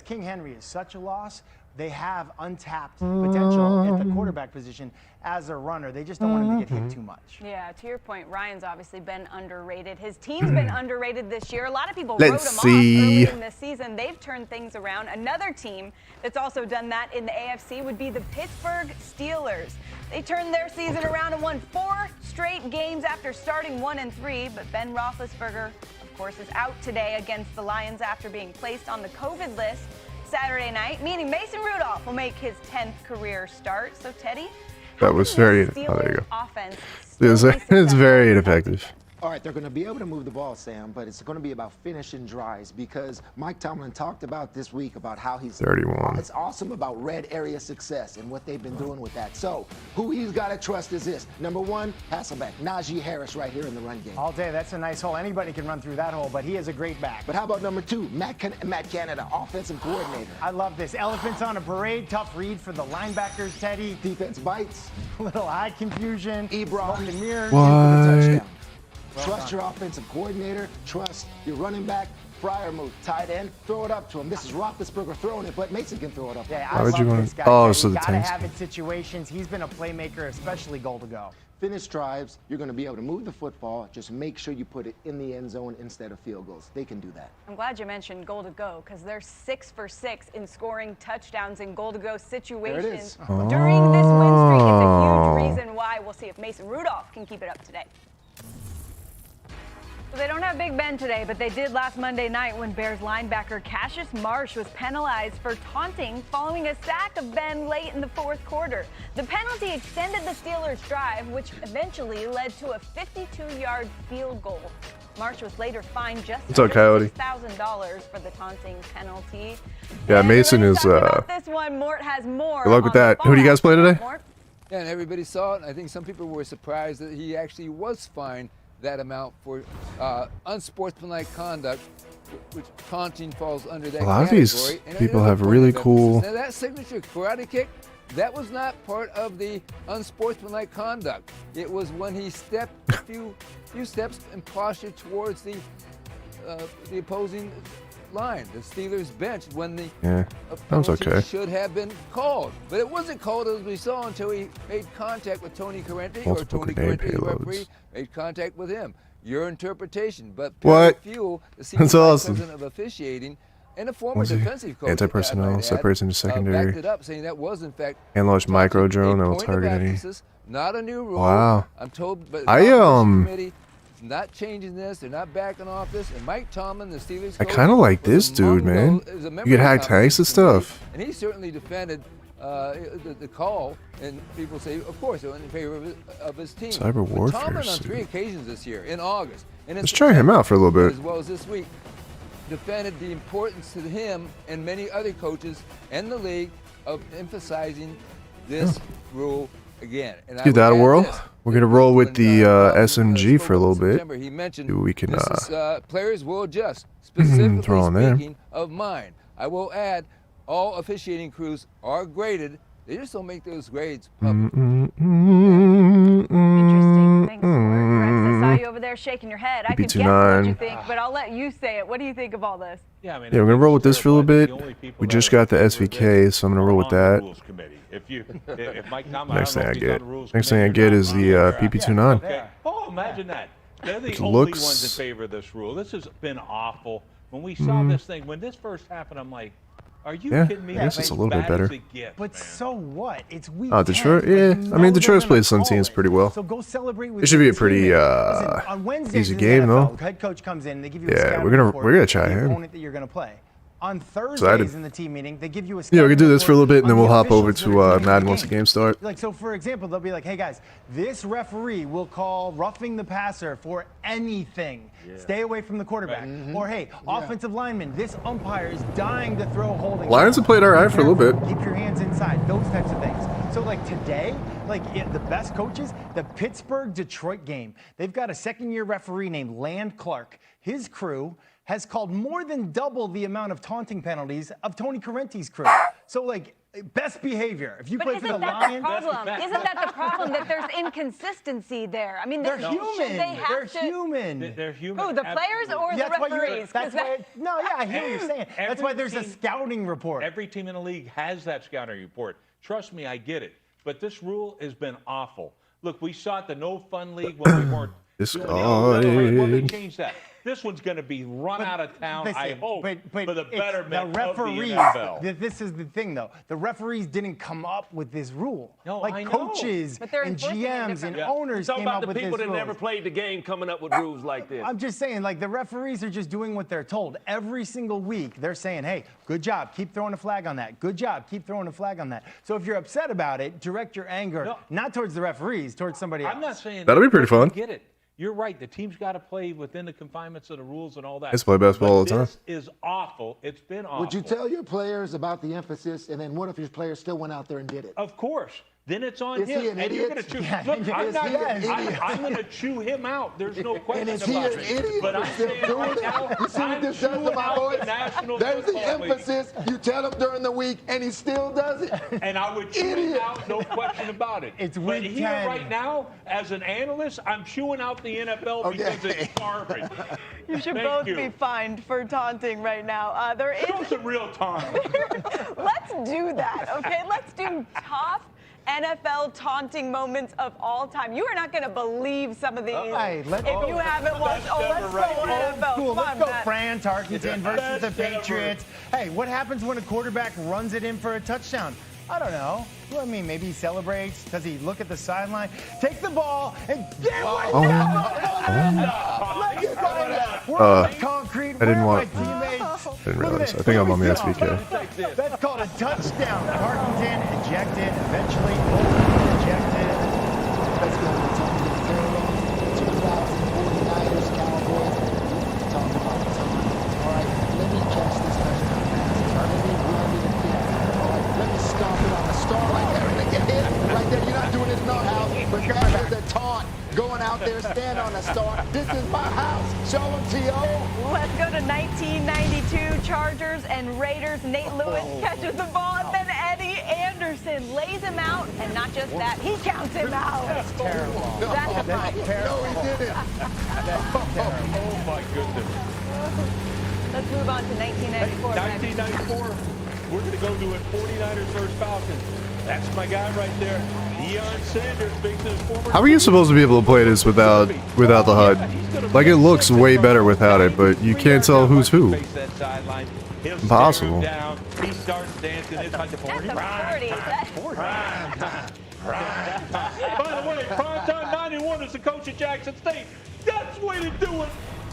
King Henry is such a loss. They have untapped potential at the quarterback position as a runner. They just don't want him to get hit too much. Yeah, to your point, Ryan's obviously been underrated. His team's been underrated this year. A lot of people wrote him off early in the season. They've turned things around. Another team that's also done that in the AFC would be the Pittsburgh Steelers. They turned their season around and won 4 straight games after starting 1-3, but Ben Roethlisberger, of course, is out today against the Lions after being placed on the COVID list Saturday night, meaning Mason Rudolph will make his 10th career start. So, Teddy, that was very, oh, there you go. It's very ineffective. All right, they're going to be able to move the ball, Sam, but it's going to be about finishing drives because Mike Tomlin talked about this week about how he's 31. It's awesome about red area success and what they've been doing with that. So who he's got to trust is this. Number 1, Hasselbeck, Najee Harris right here in the run game. All day, that's a nice hole. Anybody can run through that hole, but he is a great back. But how about number 2, Matt Canada, offensive coordinator. I love this. Elephants on a parade, tough read for the linebackers, Teddy. Defense bites. Little eye confusion. Ebron. Smoke and mirrors. Touchdown. Trust your offensive coordinator. Trust your running back. Freiermuth, tight end. Throw it up to him. This is Roethlisberger throwing it, but Mason can throw it up. Yeah, Why would you want this guy. Oh, so the gotta tanks. have it situations. He's been a playmaker, especially goal to go. Finish drives. You're going to be able to move the football. Just make sure you put it in the end zone instead of field goals. They can do that. I'm glad you mentioned goal to go because they're 6 for 6 in scoring touchdowns in goal to go situations during this win streak. It's a huge reason why. We'll see if Mason Rudolph can keep it up today. So they don't have Big Ben today, but they did last Monday night when Bears linebacker Cassius Marsh was penalized for taunting following a sack of Ben late in the 4th quarter. The penalty extended the Steelers' drive, which eventually led to a 52-yard field goal. Marsh was later fined just $6,000 for the taunting penalty. Yeah, Mason is. This one, Mort has more. Good luck with that. Who do you guys play today? Yeah, and everybody saw it. I think some people were surprised that he actually was fined that amount for unsportsmanlike conduct, which taunting falls under that category. A lot of these people have really cool. Now that signature karate kick, that was not part of the unsportsmanlike conduct. It was when he stepped a few steps and postured towards the opposing line, the Steelers bench, when the penalty should have been called. But it wasn't called, as we saw, until he made contact with Tony Corrente, or Tony Corrente, the referee, made contact with him. Your interpretation. But Perry Fuel, the senior vice president of officiating, and a former defensive coach, anti-personnel, separation to secondary, backed it up, saying that was in fact and-launched micro drone that will target any. Not a new rule. Wow. I'm told, but I not changing this. They're not backing off this. And Mike Tomlin, the Steelers coach, I kind of like this dude, man. You get hack tanks and stuff. And he certainly defended the call. And people say, of course, they're in favor of his team. Cyber warfare. Tomlin on 3 occasions this year, in August. And let's try him out for a little bit. As well as this week, defended the importance to him and many other coaches and the league of emphasizing this rule again. And give that a whirl. We're going to roll with the SMG for a little bit. He mentioned we can players will adjust. Specifically throw on there. Speaking of mine, I will add all officiating crews are graded. They just don't make those grades public. Interesting. Thanks, Rex. I saw you over there shaking your head. I could guess what you think, but I'll let you say it. What do you think of all this? Yeah, we're going to roll with this for a little bit. We just got the SVK, so I'm going to roll with that. Next thing I get is the PP29. Oh, imagine that. They're the only ones in favor of this rule. This has been awful. When we saw this thing, when this first happened, I'm like, are you kidding me? I guess it's a little bit better. But so what? It's week. Oh, Detroit? Yeah. I mean, Detroit's played some teams pretty well. So go celebrate with it should be a pretty easy game, though. Head coach comes in. They give you we're gonna try him. Opponent that you're gonna play. On Thursdays in the team meeting, they give you a we can do this for a little bit, and then we'll hop over to Madden once the game starts. Like, so for example, they'll be like, hey guys, this referee will call roughing the passer for anything. Stay away from the quarterback. Or hey, offensive lineman, this umpire is dying to throw holding. Lions have played all right for a little bit. Keep your hands inside, those types of things. So like today, the best coaches, the Pittsburgh-Detroit game, they've got a second-year referee named Land Clark. His crew has called more than double the amount of taunting penalties of Tony Correnti's crew. So, like, best behavior. If you play for the Lions, isn't that the problem that there's inconsistency there? I mean, they're human. They're human. They're human. Who, the players or the referees? No, yeah, I hear what you're saying. That's why there's a scouting report. Every team in the league has that scouting report. Trust me, I get it. But this rule has been awful. Look, we saw it the No Fun League when we weren't. Well, they changed that. This one's going to be run out of town, I hope, for the betterment the referees, of the NFL. This is the thing, though. The referees didn't come up with this rule. No, like I know. coaches and GMs and owners came up with this rule. People that never played the game coming up with rules like this. I'm just saying, like, the referees are just doing what they're told. Every single week, they're saying, hey, good job, keep throwing a flag on that. Good job, keep throwing a flag on that. So if you're upset about it, direct your anger, not towards the referees, towards somebody else. I'm not saying that'll be pretty fun. Get it. You're right. The team's got to play within the confinements of the rules and all that. I used to play basketball all the time. This is awful. It's been awful. Would you tell your players about the emphasis, and then what if your players still went out there and did it? Of course. Then it's on Is him. he an And you're idiot? going to chew. Yeah, Look, I'm going to chew him out. There's no question And is he about an it. idiot But for I'm still saying doing right it? now, You see what I'm this does to chewing my out boys? the National There's the Football League. emphasis. You tell him during the week, and he still does it. And I would chew it out, no question about it. It's but week here 10. right now, as an analyst, I'm chewing out the NFL because it's garbage. You should Thank both you. be fined for taunting right now. There Show is. some real time. Let's do that, okay? Let's do top NFL taunting moments of all time. You are not going to believe some of these Hey, if you haven't watched. Oh, let's go NFL. Cool. Come Let's on, go Matt. Fran Tarkenton versus the Best ever. Patriots. Hey, what happens when a quarterback runs it in for a touchdown? I don't know. Well, I mean, maybe he celebrates. Does he look at the sideline? Take the ball and get away. Concrete. I didn't Where are want- my teammates? I didn't Look at realize. this. I think I'm Here on we the go. SVK. That's called a touchdown. Tarkenton ejected. Eventually, Bolton ejected. Let's go to Tom Parallel. 2049ers Cowboys. Talk about time. All right, let me catch this touchdown pass. Let me run to the field. All right, let me stomp it on the star right there and get hit. Right there, you're not doing it in our house, but that is a taunt. Going out there, stand on the star. This is my house. Show them, T.O. Let's go to 1992 Chargers and Raiders. Nate Lewis catches the ball, and then Eddie Anderson lays him out, and not just that, he counts him out. That's terrible. That's a fight. No, he didn't. Oh, my goodness. Let's move on to 1994. 1994, we're going to go to it. 49ers versus Falcons. That's my guy right there. Deion Sanders makes his former. How are you supposed to be able to play this without the HUD? Like, it looks way better without it, but you can't tell who's who. Impossible. He starts dancing. It's like the That's a 40. By the way, primetime 91 is the coach at Jackson State. That's the way to do it.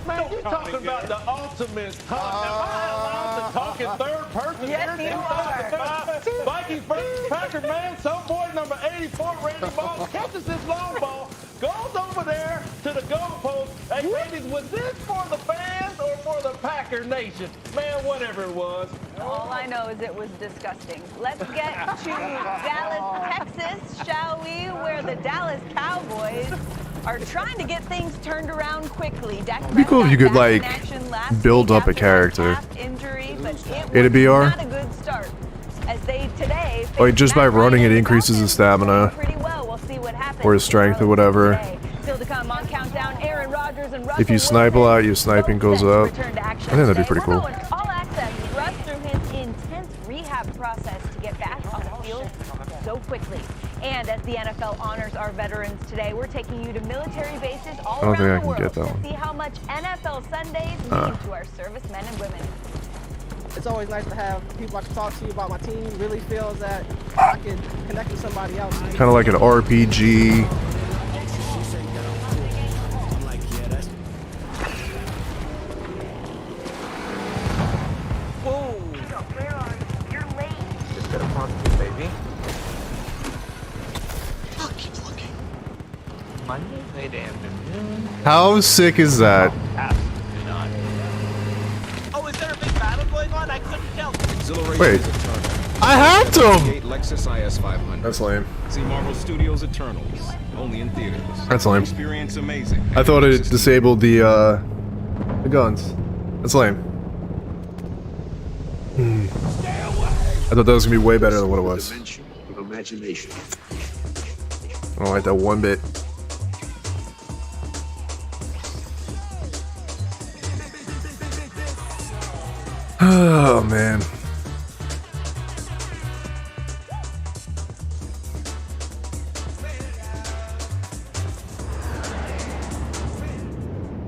Man, you're talking about the ultimate taunt. Am I allowed to talk in third person? Yes, you are. Vikings versus Packer, man. Some boy number 84, Randy Moss, catches this long ball, goes over there to the goalpost. Hey, ladies, was this for the fans or for the Packer Nation? Man, whatever it was. All I know is it was disgusting. Let's get to Dallas, Texas, shall we? Where the Dallas Cowboys are trying to get things turned around quickly. It'd be cool if you could, like, build up a character. Injury, but It'd be not a good start. As they today Like, just by running, it increases his stamina. pretty well. We'll see what happens. Or his strength or whatever. Still to come on Countdown, Aaron Rodgers and If you snipe a lot, your sniping goes up. I think that'd be pretty cool. All Access rushed through his intense rehab process to get back on the field so quickly. And as the NFL honors our veterans today, we're taking you to military bases all I don't think around I the can world get that to one. see how much NFL Sundays mean to our servicemen and women. It's always nice to have people I can talk to about my team. Really feels that I can connect with somebody else. Kind of like an RPG. How sick is that? Oh, is there a big battle going on? I couldn't tell. Wait, I hacked him! Lexus IS 500. That's lame. See Marvel Studios Eternals, only in theaters. That's lame. Experience amazing. I thought it disabled the guns. That's lame. I thought that was gonna be way better than what it was. I don't like that one bit. Oh man.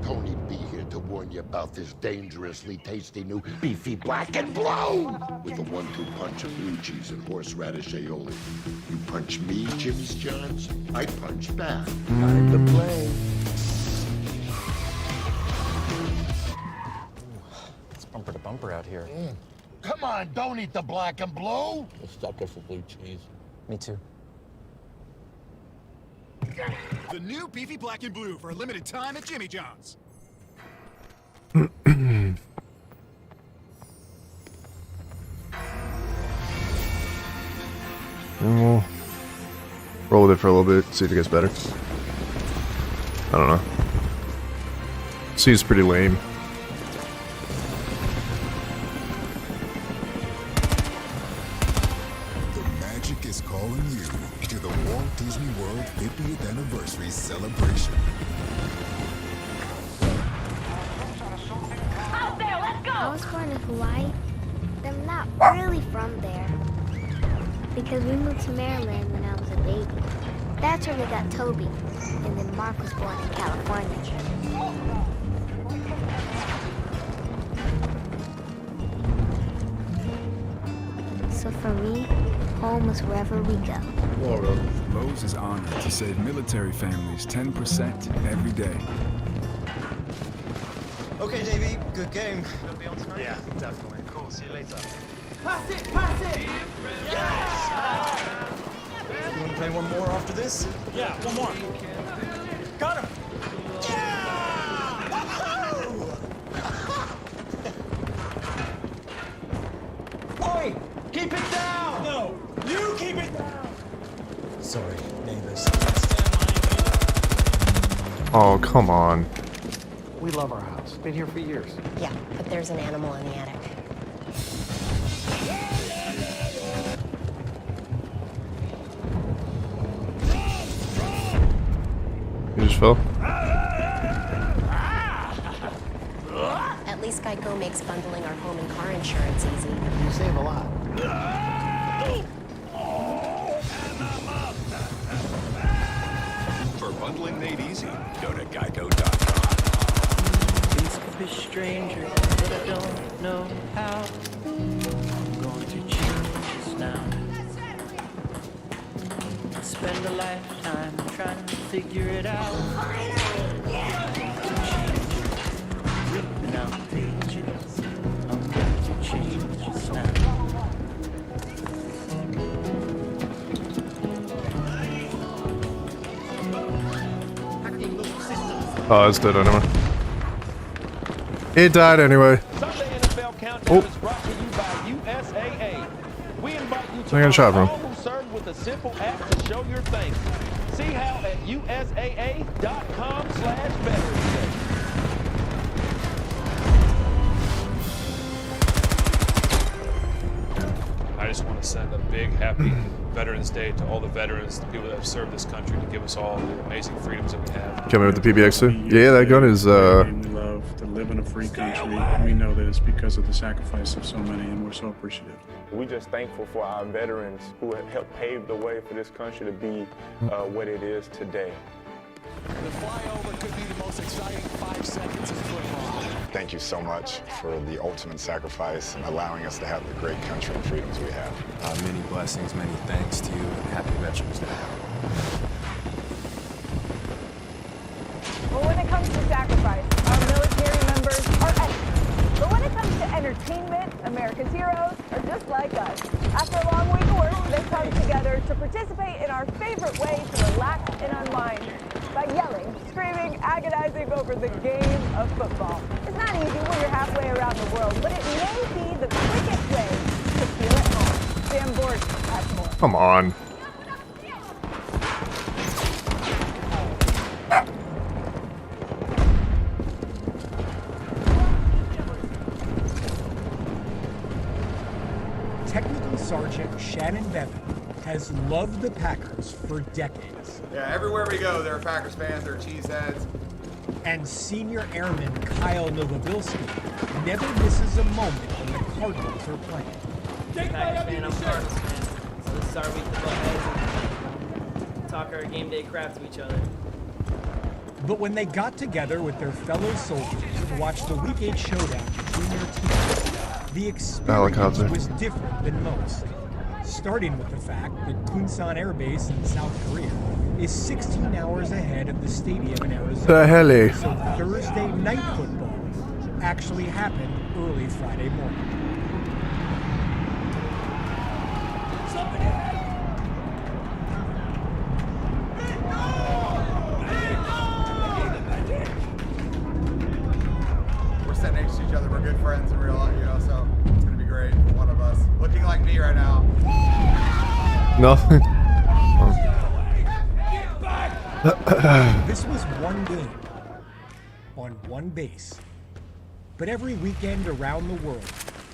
Tony be here to warn you about this dangerously tasty new beefy black and blue with a 1-2 punch of blue cheese and horseradish aioli. You punch me, Jimmy's Johns, I punch back. Time to play. It's bumper to bumper out here. Come on, don't eat the black and blue. A sucker for blue cheese. Me too. The new beefy black and blue for a limited time at Jimmy John's. We'll roll with it for a little bit, see if it gets better. I don't know. Seems pretty lame. The magic is calling you to the Walt Disney World 50th anniversary celebration. Out there, let's go! I was born in Hawaii. I'm not really from there. Because we moved to Maryland when I was a baby. That's where we got Toby. And then Mark was born in California. So for me, home is wherever we go. Lowe's is honored to save military families 10% every day. Okay, JV, good game. Yeah, definitely. Cool. See you later. Pass it, pass it! You want to play one more after this? Yeah, one more. Got him! Oi! Keep it down! No, you keep it down! Sorry, neighbors. Oh, come on. We love our house. Been here for years. Yeah, but there's an animal in the attic. You just fell? At least Geico makes bundling our home and car insurance easy. You save a lot. For bundling made easy, go to geico.com. Things could be strangers, but I don't know how. I'm going to change this now. Spend a lifetime trying to figure it out. Ripping out pages. I'm going to change this now. Oh, it's dead anyway. It died anyway. Sunday NFL Countdown is brought to you by USAA. We invite you to I got a shot from. all who serve with a simple app to show your thanks. See how at usaa.com/veterans Day. I just want to send a big happy Veterans Day to all the veterans, the people that have served this country to give us all the amazing freedoms that we have. Coming with the PBX too? Yeah, that gun is We love to live in a free country. We know that it's because of the sacrifice of so many, and we're so appreciative. We're just thankful for our veterans who have helped pave the way for this country to be what it is today. The flyover could be the most exciting 5 seconds of football. Thank you so much for the ultimate sacrifice and allowing us to have the great country and freedoms we have. Many blessings, many thanks to you, and happy Veterans Day. Well, when it comes to sacrifice, our military members are excellent. But when it comes to entertainment, America's heroes are just like us. After a long week of work, they come together to participate in our favorite way to relax and unwind by yelling, screaming, agonizing over the game of football. It's not easy when you're halfway around the world, but it may be the quickest way to feel at home. Sam Borg has more. Come on. Technical Sergeant Shannon Bevan has loved the Packers for decades. Yeah, everywhere we go, there are Packers fans, there are cheeseheads. And Senior Airman Kyle Novobilski never misses a moment when the Cardinals are playing. Packers fan, I'm a Cardinals fan. So this is our week to go ahead and talk our game day crap to each other. But when they got together with their fellow soldiers to watch the Week 8 showdown between their teams, the experience was different than most. Starting with the fact that Kunsan Air Base in South Korea is 16 hours ahead of the stadium in Arizona. The hell? So Thursday night football actually happened early Friday morning. We're sitting next to each other, we're good friends in real life, you know, so it's gonna be great for one of us. Looking like me right now. Nothing. This was one game on one base. But every weekend around the world,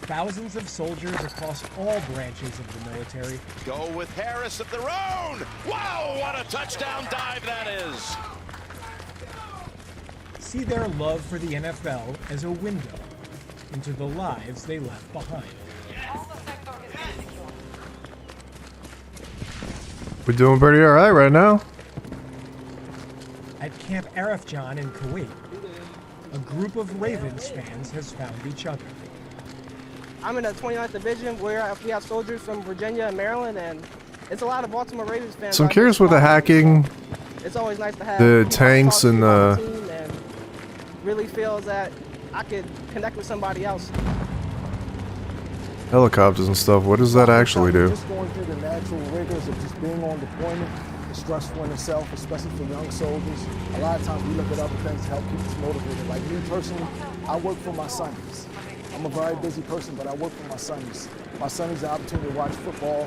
thousands of soldiers across all branches of the military go with Harris at their own. Wow, what a touchdown dive that is. See their love for the NFL as a window into the lives they left behind. We're doing pretty all right now. At Camp Arifjan in Kuwait, a group of Ravens fans has found each other. I'm in the 29th Division where we have soldiers from Virginia and Maryland, and it's a lot of Baltimore Ravens fans. So I'm curious with the hacking, it's always nice to have the tanks and the team and really feels that I could connect with somebody else. helicopters and stuff. What does that actually do? Just going through the natural rigors of just being on deployment is stressful in itself, especially for young soldiers. A lot of times we look at other things to help keep us motivated. Like me personally, I work for my sons. I'm a very busy person, but I work for my sons. My son has the opportunity to watch football.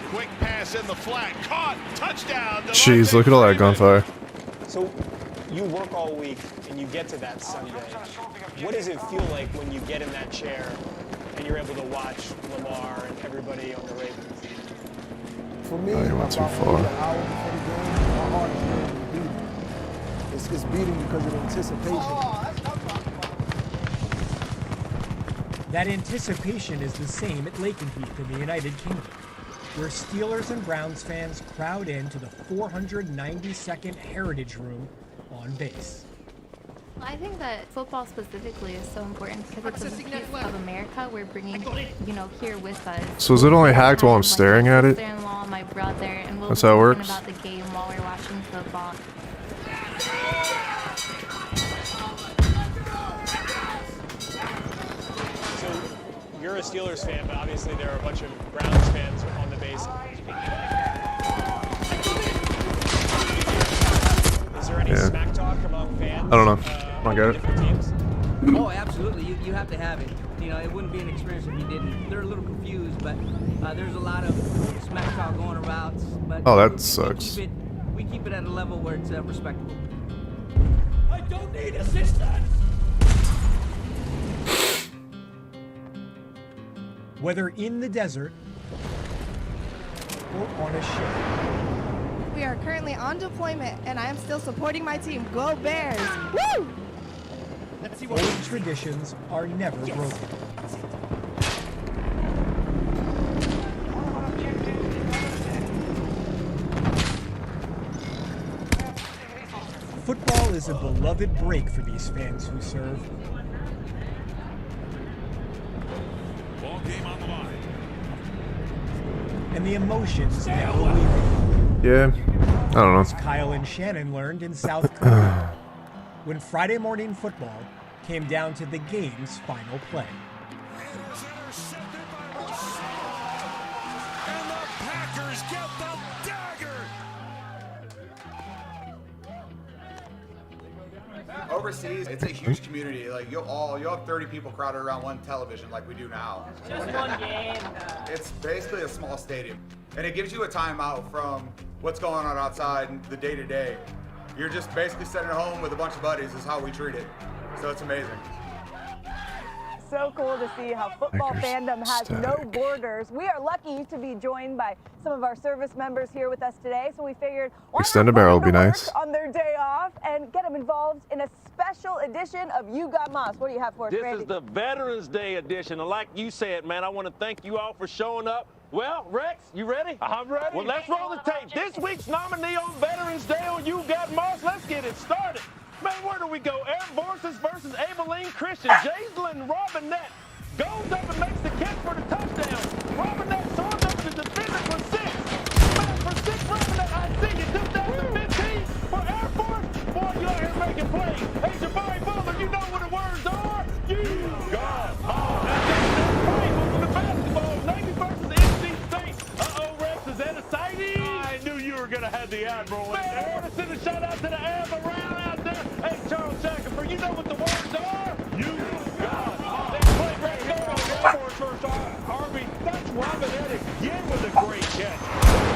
Quick pass in the flat, caught, touchdown. Jeez, look at all that gunfire. So you work all week and you get to that Sunday. What does it feel like when you get in that chair and you're able to watch Lamar and everybody on the Ravens? For me, you went too far. An hour before the game, my heart is beating. It's beating because of the anticipation. That anticipation is the same at Lakenheath in the United Kingdom, where Steelers and Browns fans crowd into the 492nd Heritage Room on base. I think that football specifically is so important because it's a piece of America we're bringing, here with us. So is it only hacked while I'm staring at it? My sister-in-law, my brother, and we'll That's be how it talking works? about the game while we're watching football. So you're a Steelers fan, but obviously there are a bunch of Browns fans on the base. Is there any smack talk among fans? I don't know. I got it. Oh, absolutely. You have to have it. It wouldn't be an experience if you didn't. They're a little confused, but there's a lot of smack talk going around. But Oh, that sucks. we keep it at a level where it's respectable. I don't need assistance! Whether in the desert or on a ship. We are currently on deployment, and I am still supporting my team. Go Bears! Woo! Let's see what old traditions are never broken. Football is a beloved break for these fans who serve. Ball game on the line. And the emotions never leave. Yeah, I don't know. As Kyle and Shannon learned in South Korea, when Friday morning football came down to the game's final play. And the Packers get the dagger. Overseas, it's a huge community. Like you'll have 30 people crowded around one television like we do now. Just one game. It's basically a small stadium. And it gives you a timeout from what's going on outside and the day-to-day. You're just basically sitting at home with a bunch of buddies is how we treat it. So it's amazing. so cool to see how football fandom has no borders. We are lucky to be joined by some of our service members here with us today, so we figured why Extended not barrel put would be them to nice. work on their day off and get them involved in a special edition of You Got Moss. What do you have for us, This Randy? is the Veterans Day edition, and like you said, man, I want to thank you all for showing up. Well, Rex, you ready? I'm ready. Well, let's roll the tape. This week's nominee on Veterans Day on You Got Moss. Let's get it started. Man, where do we go? Air Forces versus Abilene Christian. Jaslyn Robinette goes up and makes the catch for the touchdown. Robinette throws up the defender for 6. Man, for 6, Robinette, I see you. 2015 for Air Force. Boy, you out here making plays. Hey, Jabari Butler, you know what the words are. You got Moss. The basketball, Navy versus NC State. Uh-oh, Rex, is that a sighting? I knew you were going to have the admiral in there. I want to send a shout out to the Av around out there. Hey, Charles Shackelford, you know what the words are? You got Moss. Let's play right here on Air Force first. Harvey, that's Robinette again with a great catch.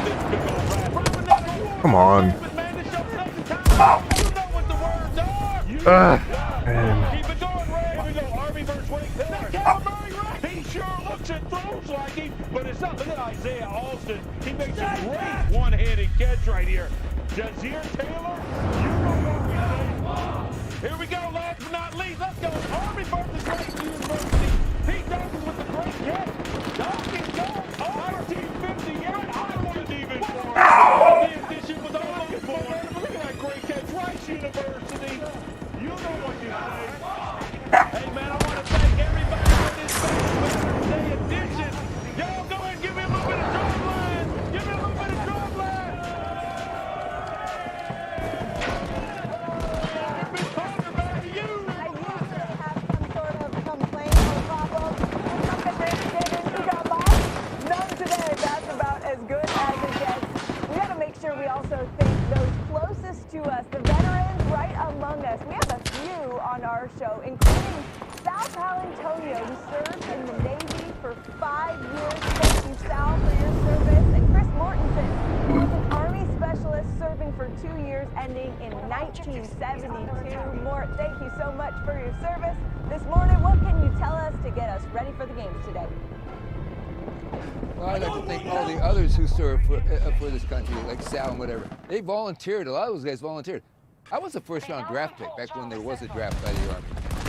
This big old rat. Robinette, Come on. man, this your second time. You know what the words are. You Man. keep it going, Ray. Here we go. Army versus Wake Forest. Calamari, Ray. He sure looks and throws like him, but it's not. Look at Isaiah Alston. He makes a great one-handed catch right here. Jazeer Taylor, you know what we say. Here we go, last but not least. Let's go. Army versus Wake University. Pete Dawkins with the great catch. Dawkins goes over 1958. I wasn't even for it. The addition was almost for it. Look at that great catch. Rice University. You know what you say. Hey, man, I want to thank everybody for this Veterans Day edition. Y'all go ahead and give me a little bit of drum line. Give me a little bit of drum line. Miss Parker, back to you. I usually have some sort of complaint or problem. Look at this, David, You Got Moss. None today. That's about as good as it gets. We got to make sure we also thank those closest to us, the veterans right among us. We have a few on our show, including Sal Palantonio, who served in the Navy for 5 years. Thank you, Sal, for your service. And Chris Mortensen, who was an Army specialist serving for 2 years, ending in 1972. Mort, thank you so much for your service. This morning, what can you tell us to get us ready for the games today? Well, I'd like to thank all the others who served for this country, like Sal and whatever. They volunteered. A lot of those guys volunteered. I was a first-round draft pick back when there was a draft by the Army.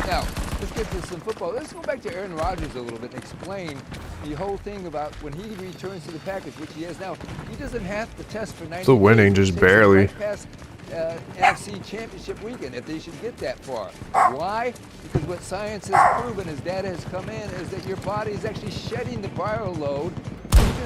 Now, let's get to some football. Let's go back to Aaron Rodgers a little bit and explain the whole thing about when he returns to the Packers, which he has now. He doesn't have to test for 90 Still winning, days. just It takes him barely. right past NFC Championship weekend, if they should get that far. Why? Because what science has proven as data has come in is that your body is actually shedding the viral load.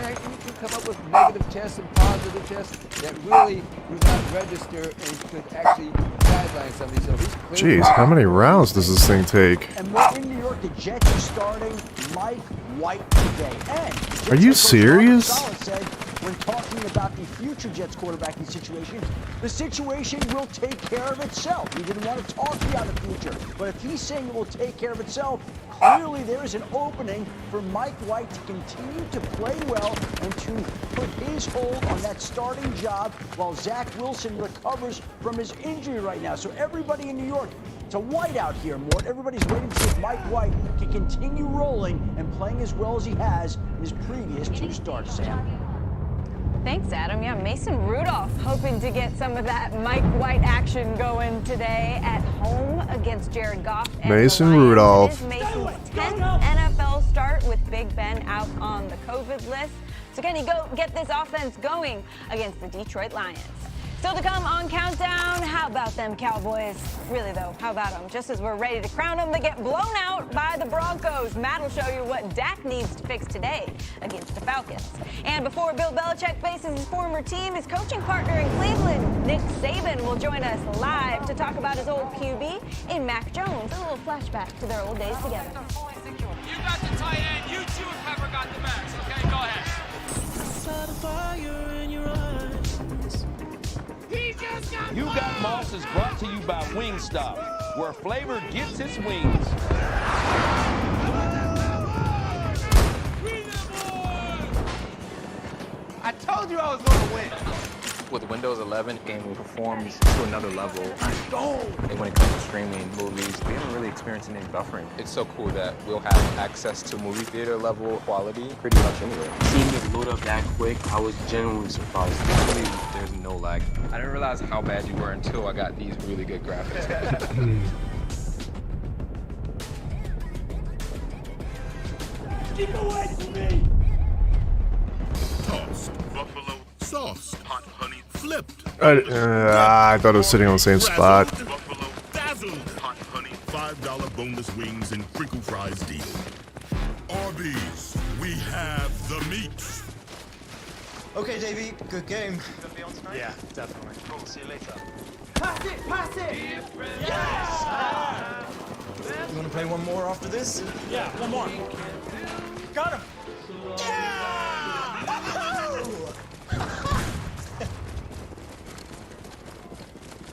You can come up with negative tests and positive tests that really do not register and could actually guideline somebody. So he's clear. Jeez, how many rounds does this thing take? And we're in New York. The Jets are starting Mike White today. And Are you Jets coach serious? Robert Saleh said when talking about the future Jets quarterbacking situation, the situation will take care of itself. He didn't want to talk beyond the future, but if he's saying it will take care of itself, clearly there is an opening for Mike White to continue to play well and to put his hold on that starting job while Zach Wilson recovers from his injury right now. So everybody in New York, it's a whiteout here, Mort. Everybody's waiting to see if Mike White can continue rolling and playing as well as he has in his previous 2 starts, Sam. Thanks, Adam. Yeah, Mason Rudolph hoping to get some of that Mike White action going today at home against Jared Goff. And Mason the Lions. Rudolph. It is Mason's 10th NFL start with Big Ben out on the COVID list. So can he go get this offense going against the Detroit Lions? Still to come on Countdown, how about them Cowboys? Really though, how about them? Just as we're ready to crown them, they get blown out by the Broncos. Matt will show you what Dak needs to fix today against the Falcons. And before Bill Belichick faces his former team, his coaching partner in Cleveland, Nick Saban, will join us live to talk about his old QB in Mac Jones. A little flashback to their old days together. You got the tight end, you two and Pepper got the backs, okay? Go ahead. You Got Moss is brought to you by Wingstop, where flavor gets its wings. I told you I was going to win. With Windows 11, the game performs to another level. And when it comes to streaming movies, we haven't really experienced any buffering. It's so cool that we'll have access to movie theater level quality pretty much anywhere. Seeing it load up that quick, I was genuinely surprised. Really, there's no lag. I didn't realize how bad you were until I got these really good graphics. Keep away from me! Tossed, buffalo, sauced, hot honey, flipped. I thought it was sitting on the same spot. Buffalo, dazzled, hot honey, $5 boneless wings and crinkle fries deal. Arby's, we have the meat. Okay, Davey, good game. Gonna be on tonight? Yeah, definitely. Cool, see you later. Pass it, pass it! Yes! You wanna play one more after this? Yeah, one more. Got him!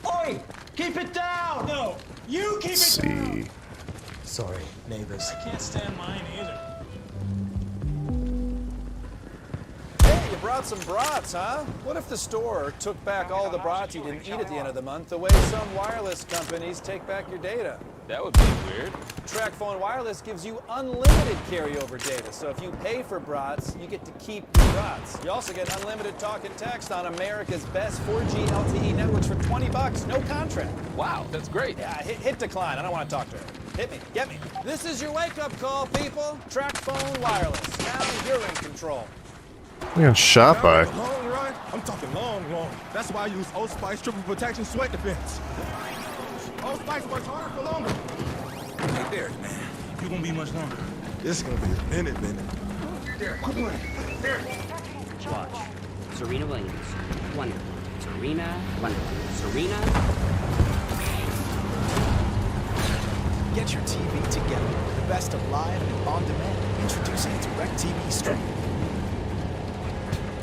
Oi! Keep it down! No, you keep Let's it see. down. Sorry, neighbors. I can't stand mine either. Hey, you brought some brats, huh? What if the store took back all the brats you didn't eat at the end of the month the way some wireless companies take back your data? That would be weird. TracFone Wireless gives you unlimited carryover data, so if you pay for brats, you get to keep your brats. You also get unlimited talk and text on America's best 4G LTE networks for $20, no contract. Wow, that's great. Yeah, hit decline. I don't want to talk to her. Hit me, get me. This is your wake-up call, people. TracFone Wireless. Now you're in control. I got shot by. Long run, I'm talking long. That's why I use Old Spice Triple Protection Sweat Defense. Old Spice works harder for longer. Hey, Derek, man, you gonna be much longer. This is gonna be a minute. Derek, quit playing. Derek. Watch. Serena Williams. Wonderful. Serena. Wonderful. Serena. Get your TV together. The best of live and on demand. Introducing DirecTV Stream.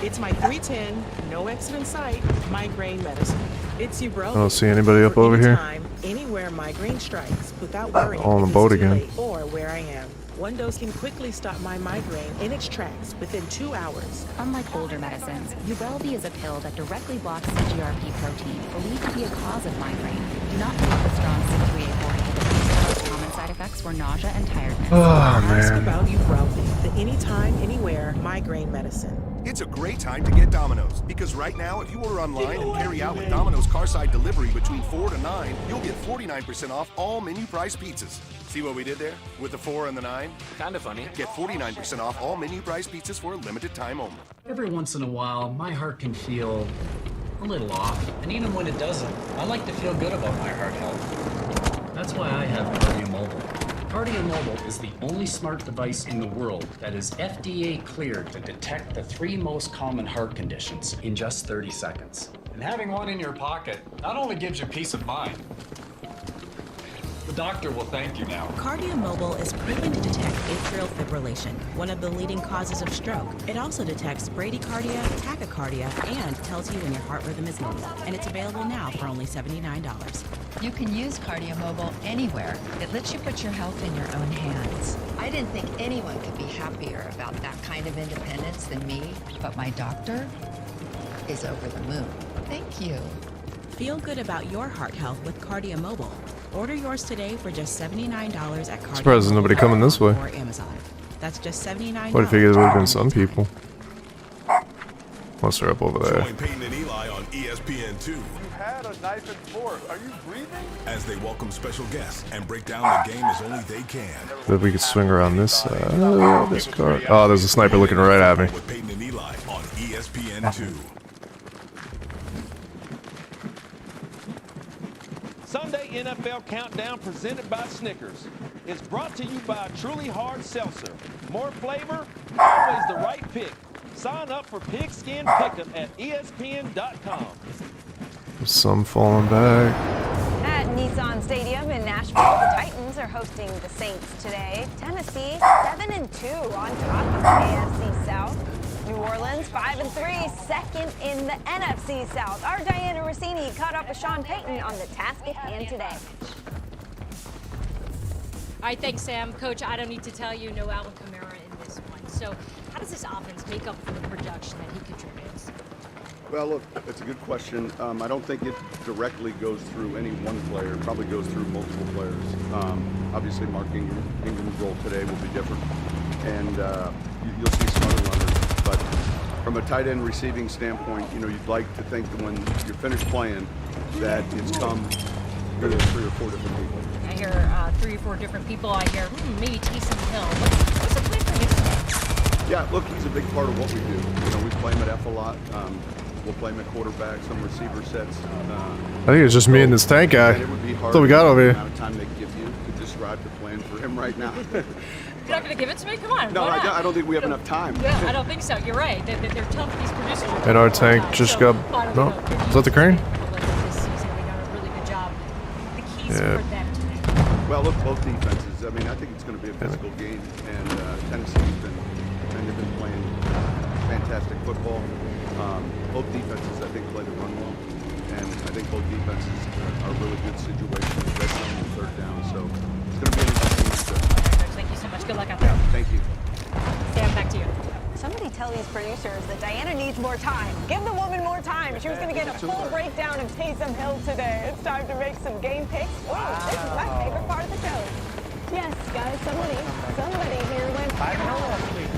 It's my 310, no exit in sight, migraine medicine. It's you, bro. I don't see anybody up over here. Anywhere migraine strikes, without worrying On the if boat it's too again. late or where I am. One dose can quickly stop my migraine in its tracks within 2 hours. Unlike older medicines, Ubrelvy is a pill that directly blocks CGRP protein, believed to be a cause of migraine. Do not take the strong CYP3A4 inhibitors. Common side effects were nausea and tiredness. Ask about Ubrelvy, the anytime, anywhere migraine medicine. It's a great time to get Domino's, because right now, if you order online and carry out with Domino's Carside Delivery between 4 to 9, you'll get 49% off all menu price pizzas. See what we did there? With the 4 and the 9? Kinda funny. Get 49% off all menu price pizzas for a limited time only. Every once in a while, my heart can feel a little off. And even when it doesn't, I like to feel good about my heart health. That's why I have Cardio Mobile. Cardio Mobile is the only smart device in the world that is FDA cleared to detect the 3 most common heart conditions in just 30 seconds. And having one in your pocket not only gives you peace of mind, the doctor will thank you now. Cardio Mobile is proven to detect atrial fibrillation, one of the leading causes of stroke. It also detects bradycardia, tachycardia, and tells you when your heart rhythm is normal. And it's available now for only $79. You can use Cardio Mobile anywhere. It lets you put your health in your own hands. I didn't think anyone could be happier about that kind of independence than me, but my doctor is over the moon. Thank you. Feel good about your heart health with Cardio Mobile. Order yours today for just $79 at Cardio Surprised there's nobody coming this way. or Amazon. That's just $79. Would have figured there would have been some people. Unless they're up over there. Join Peyton and Eli on ESPN2 You had a knife and fork. Are you breathing? as they welcome special guests and break down the game as only they can. If we could swing around this side. This car. Oh, there's a sniper looking right at me. With Peyton and Eli on ESPN2. Sunday NFL Countdown presented by Snickers is brought to you by Truly Hard Seltzer. More flavor, always the right pick. Sign up for Pigskin Pickup at ESPN.com. There's some falling back. At Nissan Stadium in Nashville, the Titans are hosting the Saints today. Tennessee 7-2 on top of the AFC South. New Orleans 5-3, second in the NFC South. Our Diana Rossini caught up with Sean Payton on the task at hand today. All right, thanks, Sam. Coach, I don't need to tell you, no Alvin Kamara in this one. So how does this offense make up for the production that he contributes? Well, look, it's a good question. I don't think it directly goes through any one player. It probably goes through multiple players. Obviously, Mark Ingram's role today will be different, and you'll see some other runners. But from a tight end receiving standpoint, you know, you'd like to think that when you're finished playing, that it's come through 3 or 4 different people. I hear 3 or 4 different people. I hear maybe Taysom Hill. What's the plan for next? Yeah, look, he's a big part of what we do. You know, we play him at F a lot. We'll play him at quarterback, some receiver sets. I think it's just me and this tank guy. It would be hard. That's what we got over the here. amount of time they give you to describe the plan for him right now. You're not going to give it to me? Come on. No, why not? I don't think we have enough time. Yeah, I don't think so. You're right. They're tough. These producers are And our tank just got. No? Is that the crane? this season. They done a really good job. The keys Yeah. for them today. Well, look, both defenses. I mean, I think it's going to be a physical game, and Tennessee's they've been playing fantastic football. Both defenses, I think, play the run well, and I think both defenses are really good situations, red zone and third down. So it's going to be an interesting matchup. Thank you so much. Good luck out there. Thank you. Sam, back to you. Somebody tell these producers that Diana needs more time. Give the woman more time. She was going to get a full breakdown of Taysom Hill today. It's time to make some game picks. Wow. This is my favorite part of the show. Yes, guys, somebody here went last week.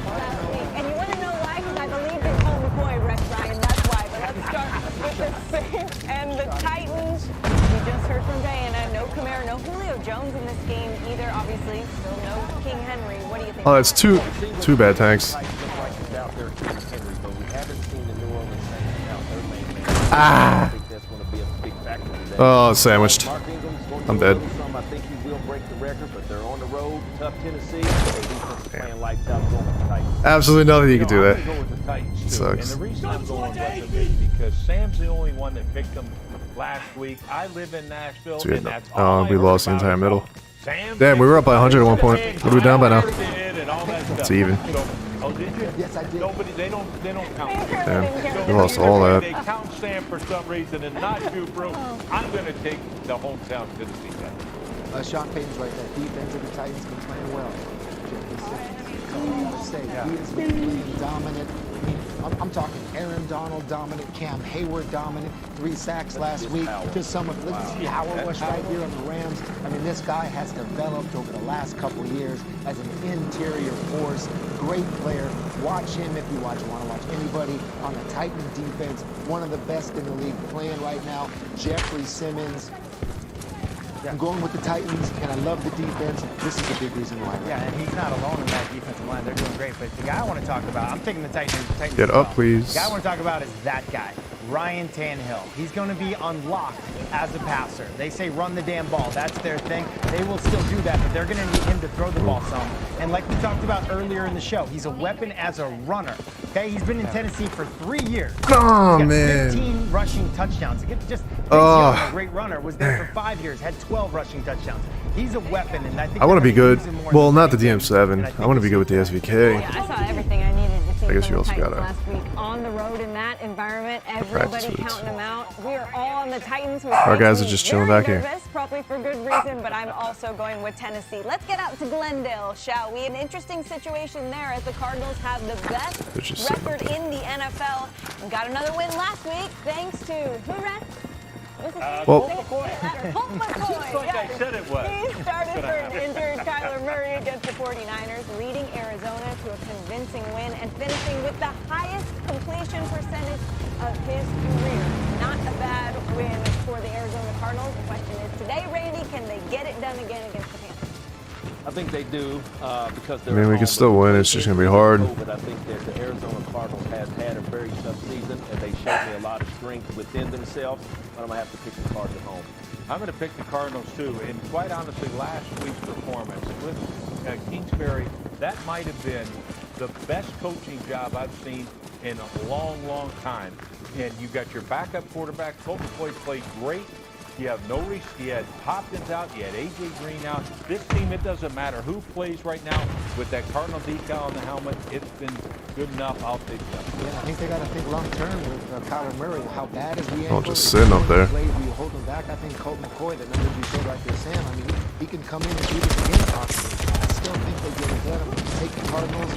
And you want to know why? Because I believed in Colt McCoy, Ryan. That's why. But let's start with the Saints and the Titans. We just heard from Diana. No Kamara, no Julio Jones in this game either, obviously. Still no King Henry. What do you think? Oh, that's two bad tanks. Ah. Oh, sandwiched. I'm dead. I think he will break the record, but they're on the road. Tough Tennessee. Playing lights out, going with the Titans. Absolutely nothing you can do I'm there. gonna go with the Titans, too. Sucks. And the reason I'm going with them is because Sam's the only one that picked them last week. I live in Nashville, and that's all I We heard lost the about entire it. middle. Sam Damn, we were up by 100 at one point. What are we down by now? and all that stuff. It's even. Oh, did you? Yes, I did. Nobody, they don't count. Damn, we lost all that. They count Sam for some reason, and not you, bro. I'm going to take the hometown Tennessee guy. Sean Payton's right there. Defense of the Titans been playing well. He has been playing dominant. I mean, I'm talking Aaron Donald dominant, Cam Hayward dominant, 3 sacks last week. Just some of, look at Howard Rush right here on the Rams. I mean, this guy has developed over the last couple of years as an interior force. Great player. Watch him if you want to watch anybody on the Titan defense. One of the best in the league playing right now. Jeffrey Simmons. I'm going with the Titans, and I love the defense. This is a big reason why. Yeah, and he's not alone in that defensive line. They're doing great. But the guy I want to talk about, I'm taking the Titans. Get up, please. The guy I want to talk about is that guy, Ryan Tannehill. He's going to be unlocked as a passer. They say run the damn ball. That's their thing. They will still do that, but they're going to need him to throw the ball some. And like we talked about earlier in the show, he's a weapon as a runner. Okay, he's been in Tennessee for 3 years. Oh, He's got man. 15 rushing touchdowns. Just Oh. a great runner, was there for 5 years, had 12 rushing touchdowns. He's a weapon, and I think I want to be they're gonna good. use him more Well, in not the DM7. I want to be good with the SVK. Yeah, I saw everything I needed to see I guess from you the also Titans gotta last week. On the road in that environment, everybody practice with it. counting them out. We are all on the Titans. Our guys are just chilling back here. Nervous, probably for good reason, but I'm also going with Tennessee. Let's get out to Glendale, shall we? An interesting situation there as the Cardinals have the They're just best sitting up record in the NFL and got another win last week thanks to who, Red? Well- Colt McCoy. Just like I said it was. He started for an injured Kyler Murray against the 49ers, leading Arizona to a convincing win and finishing with the highest completion percentage of his career. Not a bad win for the Arizona Cardinals. The question is today, Randy, can they get it done again against the Panthers? I think they do because I they're mean, we at can home, still but win. It's just going to be hard. But I think that the Arizona Cardinals has had a very tough season, and they showed me a lot of strength within themselves. But I'm going to have to pick the Cardinals at home. I'm going to pick the Cardinals, too. And quite honestly, last week's performance with Kingsbury, that might have been the best coaching job I've seen in a long, long time. And you got your backup quarterback. Colt McCoy played great. You have no risk. You had Hopkins out. You had A.J. Green out. This team, it doesn't matter who plays right now. With that Cardinal decal on the helmet, it's been good enough. I'll take them. Yeah, I think they got to think long term with Kyler Murray. How bad is the Oh, just sitting up there. We hold him back. I think Colt McCoy, the numbers you showed right there, Sam. I mean, he can come in and do this again possibly. I still think they get ahead of him. Take the Cardinals.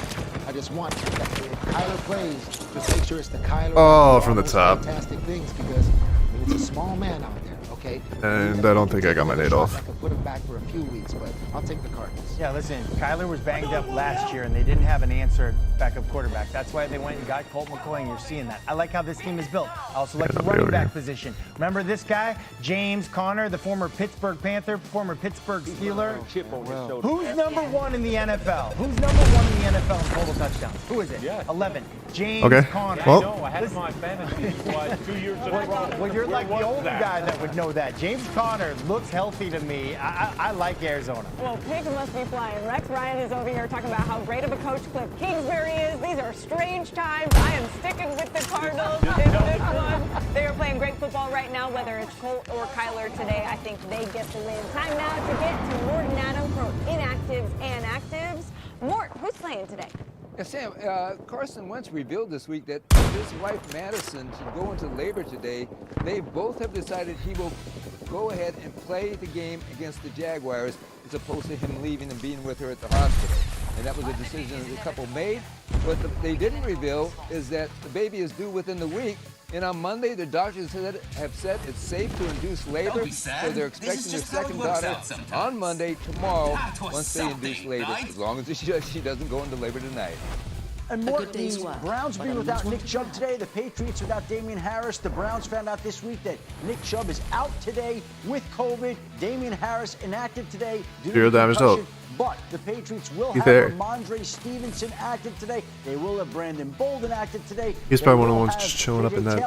I I just want that if Kyler plays, just make sure it's the Kyler. Oh, from the top. Fantastic things because I mean, it's a small man out there, okay? And I don't think I got my nade off. I could put him back for a few weeks, but I'll take the Cardinals. Yeah, listen, Kyler was banged up last year, and they didn't have an answer backup quarterback. That's why they went and got Colt McCoy, and you're seeing that. I like how this team is built. I also like the running back position. Remember this guy, James Conner, the former Pittsburgh Panther, former Pittsburgh Steeler? Who's number one in the NFL? Who's number one in the NFL in total touchdowns? Who is it? 11. James Conner. Well. I know, I had him on fantasy 2 years in a row. Well, you're like the older guy that would know that. James Conner looks healthy to me. I like Arizona. Well, pigs must be flying. Rex Ryan is over here talking about how great of a coach Cliff Kingsbury is. These are strange times. I am sticking with the Cardinals in this one. They are playing great football right now, whether it's Colt or Kyler today. I think they get the win. Time now to get to Mort and Adam for inactives and actives. Mort, who's playing today? Yeah, Sam, Carson Wentz revealed this week that his wife Madison should go into labor today. They both have decided he will go ahead and play the game against the Jaguars as opposed to him leaving and being with her at the hospital. And that was a decision the couple made. What they didn't reveal is that the baby is due within the week. And on Monday, the doctors have said it's safe to induce labor. So they're expecting their second daughter on Monday, tomorrow, once they induce labor, as long as she doesn't go into labor tonight. And more, the Browns will be without Nick Chubb today. The Patriots without Damian Harris. The Browns found out this week that Nick Chubb is out today with COVID. Damian Harris inactive today due to concussion. But the Patriots will have Ramondre Stevenson active today. They will have Brandon Bolden active today. He's probably one of the ones just chilling up in that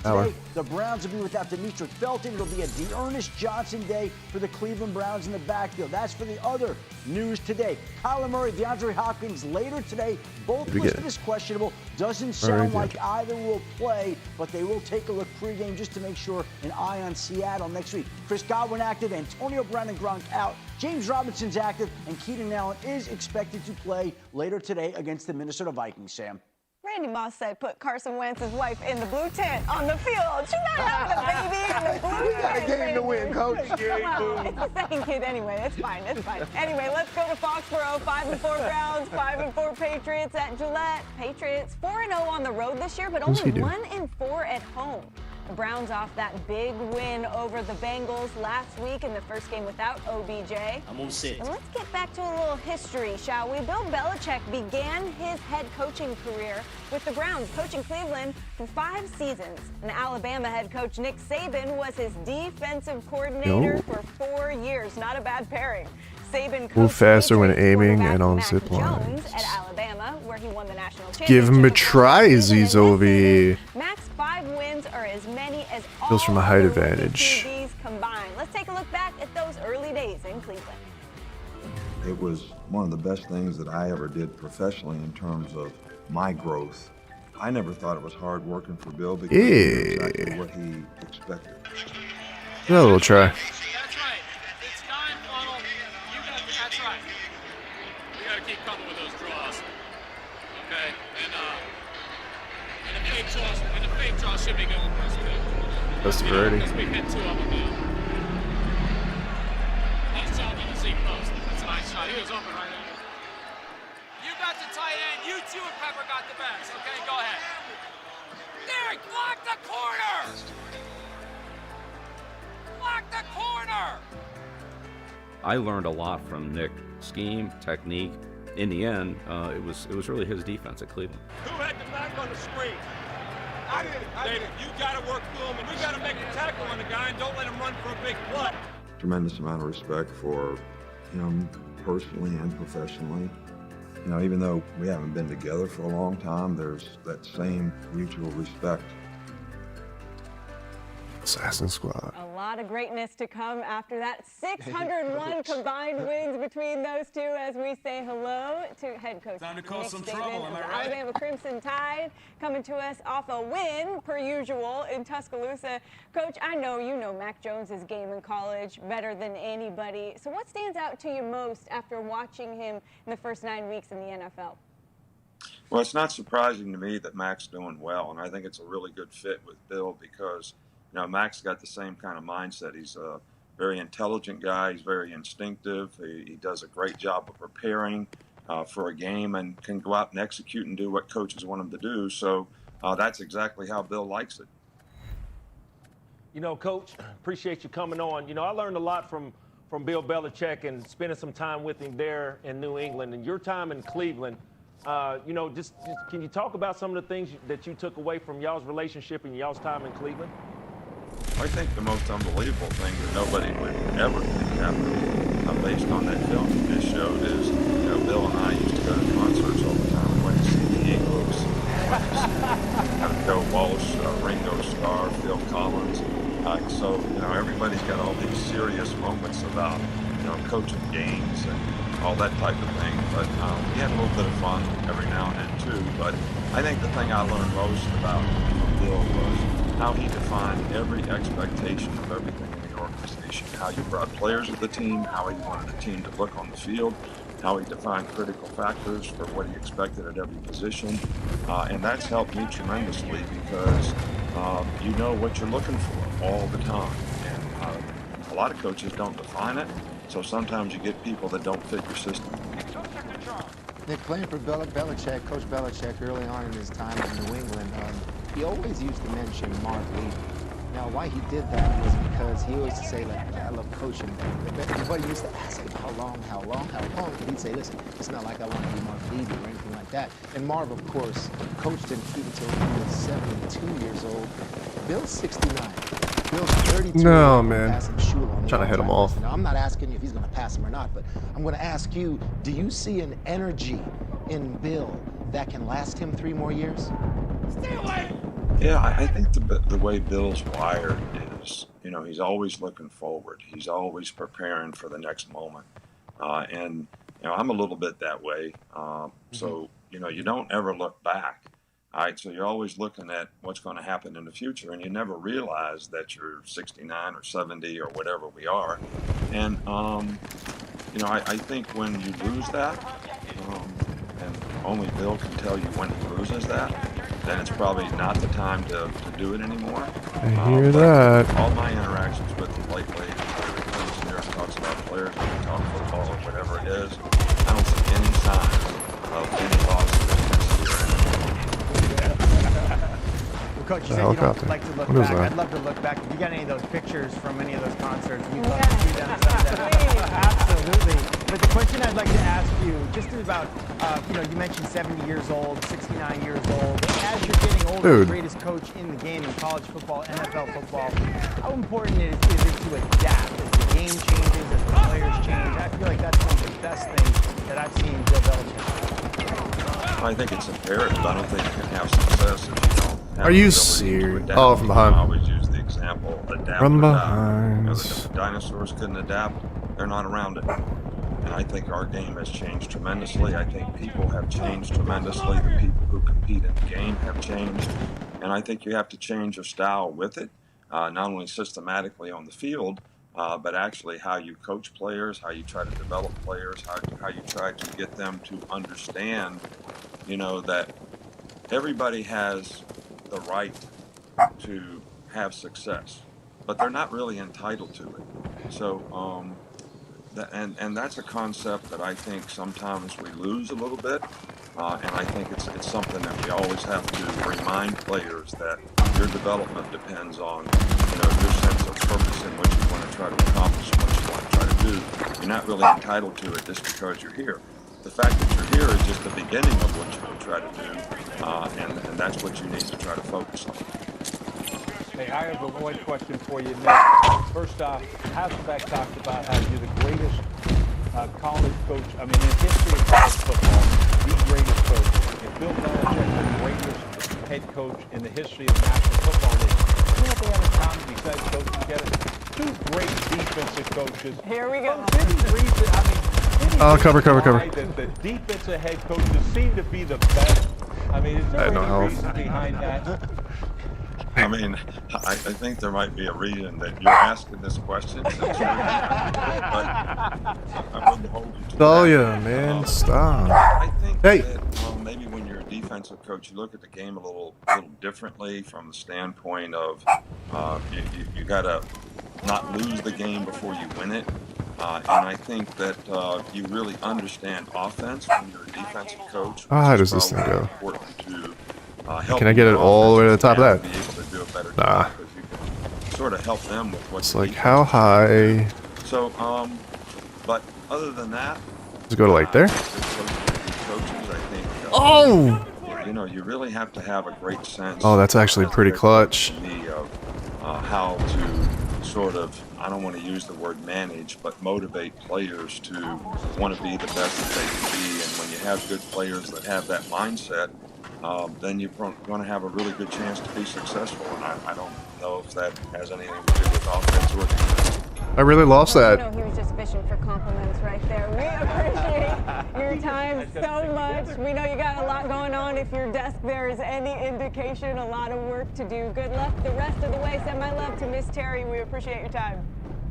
hour. The Browns will be without Demetric Felton. It'll be a Dearness Johnson day for the Cleveland Browns in the backfield. That's for the other news today. Kyler Murray, DeAndre Hopkins later today. Both listed as questionable. Doesn't sound like either will play, but they will take a look pregame just to make sure an eye on Seattle next week. Chris Godwin active, Antonio Brown and Gronk out. James Robinson's active, and Keenan Allen is expected to play later today against the Minnesota Vikings, Sam. Randy Moss said put Carson Wentz's wife in the blue tent on the field. She's not having a baby in the blue tent. We got a game to win, Coach. Come on. It's the second kid anyway. It's fine. It's fine. Anyway, let's go to Foxborough. 5-4 Browns, 5-4 Patriots at Gillette. Patriots 4-0 on the road this year, but only 1-4 at home. The Browns off that big win over the Bengals last week in the first game without OBJ. I'm all set. And let's get back to a little history, shall we? Bill Belichick began his head coaching career with the Browns, coaching Cleveland for 5 seasons. And Alabama head coach Nick Saban was his defensive coordinator for 4 years. Not a bad pairing. Saban move faster when aiming and on zip lines. At Alabama, where he won the national championship. Give him a try, Z's over here. Max 5 wins are as many as all Feels from a height advantage. QBs combined. Let's take a look back at those early days in Cleveland. It was one of the best things that I ever did professionally in terms of my growth. I never thought it was hard working for Bill because he knew exactly what he expected. Yeah, a little try. Should be going first too. That's already. Because we hit 2 of them now. Nice job on the Z post. That's a nice shot. He was open right there. You got the tight end. You too and Pepper got the backs. Okay, go ahead. Derek, block the corner. Block the corner. I learned a lot from Nick. Scheme, technique. In the end, it was really his defense at Cleveland. Who had the back on the screen? I did. David, you got to work through him, and you got to make a tackle on the guy, and don't let him run for a big play. Tremendous amount of respect for him personally and professionally. You know, even though we haven't been together for a long time, there's that same mutual respect. Assassin Squad. A lot of greatness to come after that. 601 combined wins between those two as we say hello to head coach Time to cause some Nick trouble, Saban am I of the right? Alabama Crimson Tide, coming to us off a win, per usual, in Tuscaloosa. Coach, I know you know Mac Jones's game in college better than anybody. So what stands out to you most after watching him in the first 9 weeks in the NFL? Well, it's not surprising to me that Mac's doing well, and I think it's a really good fit with Bill because you know, Mac's got the same kind of mindset. He's a very intelligent guy. He's very instinctive. He does a great job of preparing. for a game and can go out and execute and do what coaches want them to do. So that's exactly how Bill likes it. You know, Coach, appreciate you coming on. You know, I learned a lot from Bill Belichick and spending some time with him there in New England, and your time in Cleveland. You know, just can you talk about some of the things that you took away from y'all's relationship and y'all's time in Cleveland? I think the most unbelievable thing that nobody would ever think happened based on that film you just showed is, you know, Bill and I used to go to concerts all the time. We went to see the Eagles, Joe Walsh, Ringo Starr, Phil Collins. So, you know, everybody's got all these serious moments about, you know, coaching games and all that type of thing. But we had a little bit of fun every now and then too. But I think the thing I learned most about Bill was how he defined every expectation of everything in the organization, how you brought players to the team, how he wanted the team to look on the field, how he defined critical factors for what he expected at every position. And that's helped me tremendously because you know what you're looking for all the time. And a lot of coaches don't define it, so sometimes you get people that don't fit your system. Nick, playing for Belichick, Coach Belichick, early on in his time in New England, he always used to mention Mark Levy. Now, why he did that was because he always used to say, like, I love coaching. Everybody used to ask him, how long? And he'd say, listen, it's not like I want to be Mark Levy or anything like that. And Marv, of course, coached him until he was 72 years old. Bill's 69. Bill's 32. No, man. I'm trying to head him off. Now, I'm not asking you if he's going to pass him or not, but I'm going to ask you, do you see an energy in Bill that can last him 3 more years? Stay away! Yeah, I think the way Bill's wired is, you know, he's always looking forward. He's always preparing for the next moment. And, you know, I'm a little bit that way. So, you know, you don't ever look back. All right, so you're always looking at what's going to happen in the future, and you never realize that you're 69 or 70 or whatever we are. And, you know, I think when you lose that, and only Bill can tell you when he loses that, then it's probably not the time to do it anymore. I hear that. All my interactions with him lately, whether he comes here and talks about players, or we talk football, or whatever it is, I don't see any signs of any loss of intensity or anything. Well, Coach, you said you don't like to look back. I'd love to look back. If you got any of those pictures from any of those concerts, we'd love to see them someday. Absolutely. But the question I'd like to ask you, just about, you know, you mentioned 70 years old, 69 years old. As you're getting older, the greatest coach in the game in college football, NFL football, how important is it to adapt as the game changes, as the players change? I feel like that's one of the best things that I've seen Bill Belichick. I think it's imperative. I don't think you can have success if you don't have Are you the ability to serious? adapt. Oh, from behind. I always use the example, adapt From or die. behind. You know, the dinosaurs couldn't adapt. They're not around it. And I think our game has changed tremendously. I think people have changed tremendously. The people who compete in the game have changed. And I think you have to change your style with it, not only systematically on the field, but actually how you coach players, how you try to develop players, how you try to get them to understand, you know, that everybody has the right to have success, but they're not really entitled to it. So, and that's a concept that I think sometimes we lose a little bit, and I think it's something that we always have to remind players that your development depends on, you know, your sense of purpose and what you want to try to accomplish and what you want to try to do. You're not really entitled to it just because you're here. The fact that you're here is just the beginning of what you will try to do, and that's what you need to try to focus on. Hey, I have one question for you, Nick. First off, Hasselbeck talked about how you're the greatest college coach, in the history of college football, the greatest coach. And Bill Belichick, the greatest head coach in the history of the National Football League. You know what they have in common besides coaching together? 2 great defensive coaches. Here we go. Cover. The defensive head coaches seem to be the best. Is there any reason behind that? I mean, I think there might be a reason that you're asking this question. But I wouldn't hold you to that. Oh yeah, man, stop. I think Hey. that maybe when you're a defensive coach, you look at the game a little differently from the standpoint of you got to not lose the game before you win it. And I think that you really understand offense when you're a defensive coach. How does this thing go? Important to help Can I get it all the way to the top of that? be able to do a better Nah. job because you can sort of help them with what It's the like, defense how is high? So, but other than that, Let's go to like there. coaches, I think. Oh! You know, you really have to have a great sense. Oh, that's actually pretty clutch. To me, of how to sort of, I don't want to use the word manage, but motivate players to want to be the best that they can be. And when you have good players that have that mindset, then you're going to have a really good chance to be successful. And I don't know if that has anything to do with offense or defense. I really lost that. You know, he was just fishing for compliments right there. We appreciate your time so much. We know you got a lot going on. If your desk there is any indication, a lot of work to do. Good luck the rest of the way. Send my love to Miss Terry. We appreciate your time.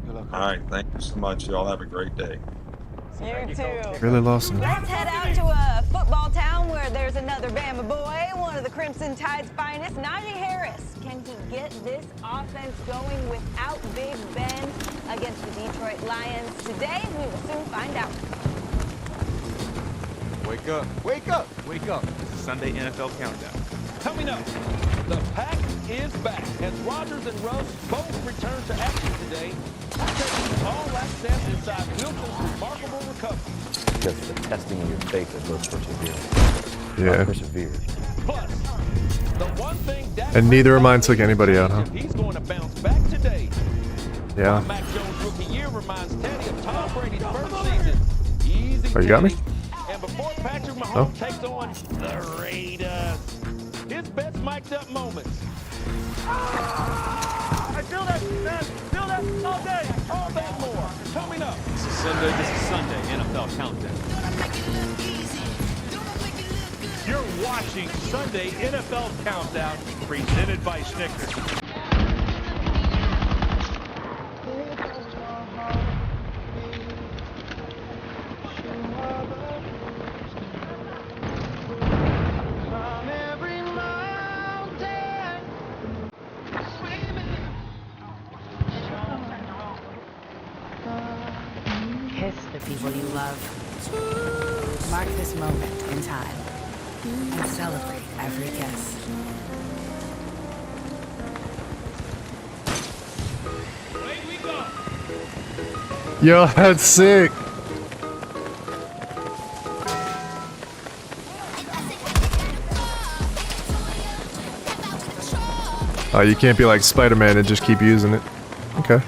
All right, thank you so much. Y'all have a great day. You too. Really lost him. Let's head out to a football town where there's another Bama boy, one of the Crimson Tide's finest, Najee Harris. Can he get this offense going without Big Ben against the Detroit Lions? Today, we will soon find out. Wake up. Wake up. Wake up. It's a Sunday NFL Countdown. Coming up, the Pack is back as Rodgers and Russ both return to action today, taking all access inside Wilson's remarkable recovery. Just the testing of your faith that builds perseverance. Yeah. Persevere. Plus, the one thing Dak And neither of mine took anybody out, huh? he's going to bounce back today. Yeah. Mac Jones' rookie year reminds Teddy of Tom Brady's first season. Easy. Oh, you got me? And before Patrick Mahomes takes on the Raiders, his best mic'd up moments. I feel that, man. Feel that all day. All that more. Coming up. This is Sunday NFL Countdown. You're watching Sunday NFL Countdown, presented by Snickers. Kiss the people you love. Mark this moment in time and celebrate every kiss. Yo, that's sick. Oh, you can't be like Spider-Man and just keep using it. Okay.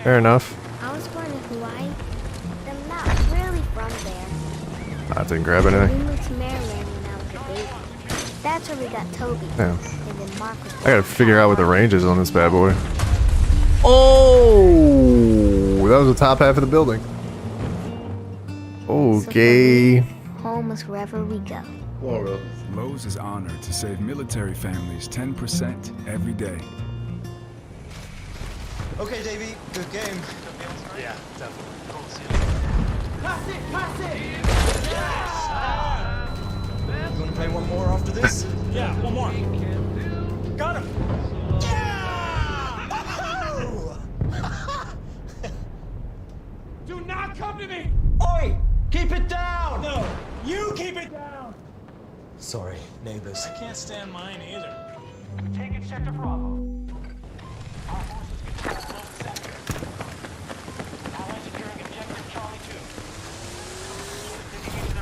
Fair enough. I was born in Hawaii. I'm not really from there. I didn't grab We anything. moved to Maryland when I was a baby. That's where we got Toby. Damn. And then Mark was I gotta figure out what the range is on this bad boy. Oh, that was the top half of the building. Okay. home is wherever we go. Lowe's is honored to save military families 10% every day. Okay, Davey, good game. Yeah, definitely. Pass it, pass it! Yes! You want to play one more after this? Yeah, one more. Got him! Do not come to me! Oi! Keep it down! No, you keep it down! Sorry, neighbors. I can't stand mine either. Taking sector Bravo.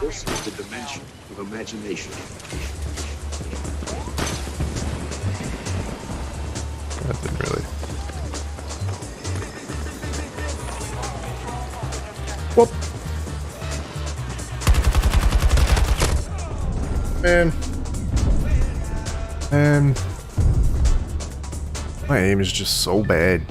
This is the dimension of imagination. That didn't really. Whoop. Man. My aim is just so bad.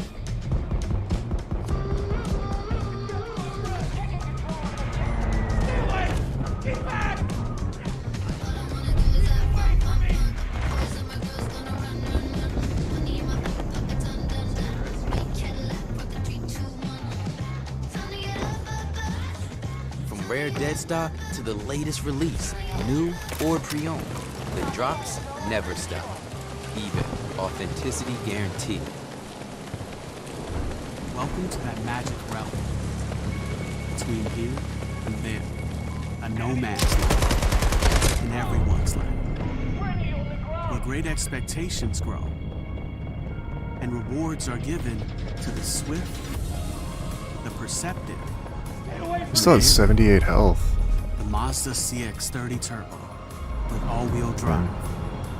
From rare dead stock to the latest release, new or pre-owned, the drops never stop. Even authenticity guaranteed. Welcome to that magic realm. Between here and there, a no man's land in everyone's land, where great expectations grow and rewards are given to the swift, the perceptive. Still at 78 health. The Mazda CX-30 Turbo with all-wheel drive,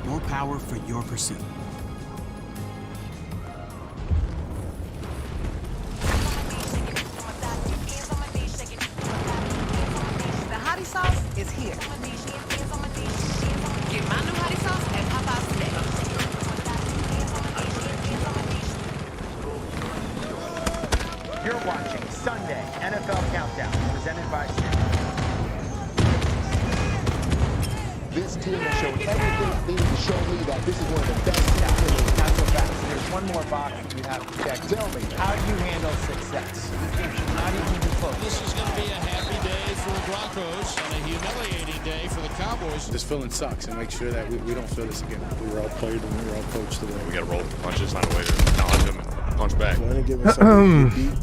more power for your pursuit. Sauce is here. Get my new hottie sauce at Popeye's today. You're watching Sunday NFL Countdown, presented by Chillstream. This team has shown everything they need to show me that this is one of the best teams in the league. Not so fast. There's one more box that you have to check. Tell me, how do you handle success? Not even close. This is going to be a happy day for the Broncos and a humiliating day for the Cowboys. This feeling sucks, and make sure that we don't feel this again. We were all played and we were all coached today. We got to roll with the punches, find a way to acknowledge them and punch back. Trying to give us something to beat,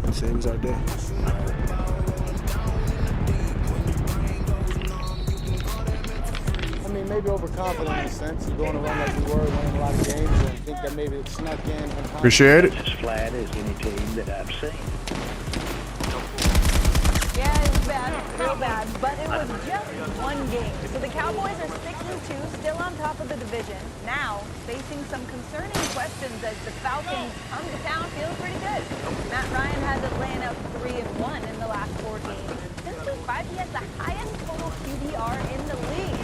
and saves our day. I mean, maybe overconfident in a sense, going around like we were, winning a lot of games, and think that maybe it snuck in. Appreciate it. As flat as any team that I've seen. Yeah, it was bad, real bad, but it was just one game. So the Cowboys are 6-2, still on top of the division. Now, facing some concerning questions as the Falcons come to town feeling pretty good. Matt Ryan has it laying out 3-1 in the last 4 games. Since week 5, he has the highest total QBR in the league.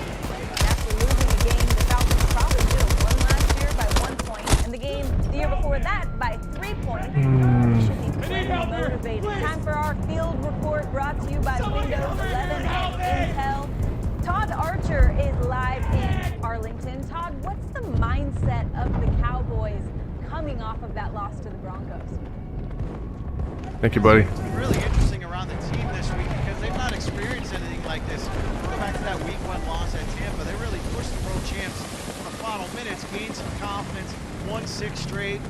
After losing the game, the Falcons probably should have won last year by 1 point, and the game the year before that by 3 points. He should be pretty motivated. Time for our field report brought to you by Windows 11 and Intel. Todd Archer is live in Arlington. Todd, what's the mindset of the Cowboys coming off of that loss to the Broncos? Thank you, buddy. Really interesting around the team this week because they've not experienced anything like this. Go back to that week 1 loss at Tampa. They really pushed the Pro Champs in the final minutes, gained some confidence, won 6 straight.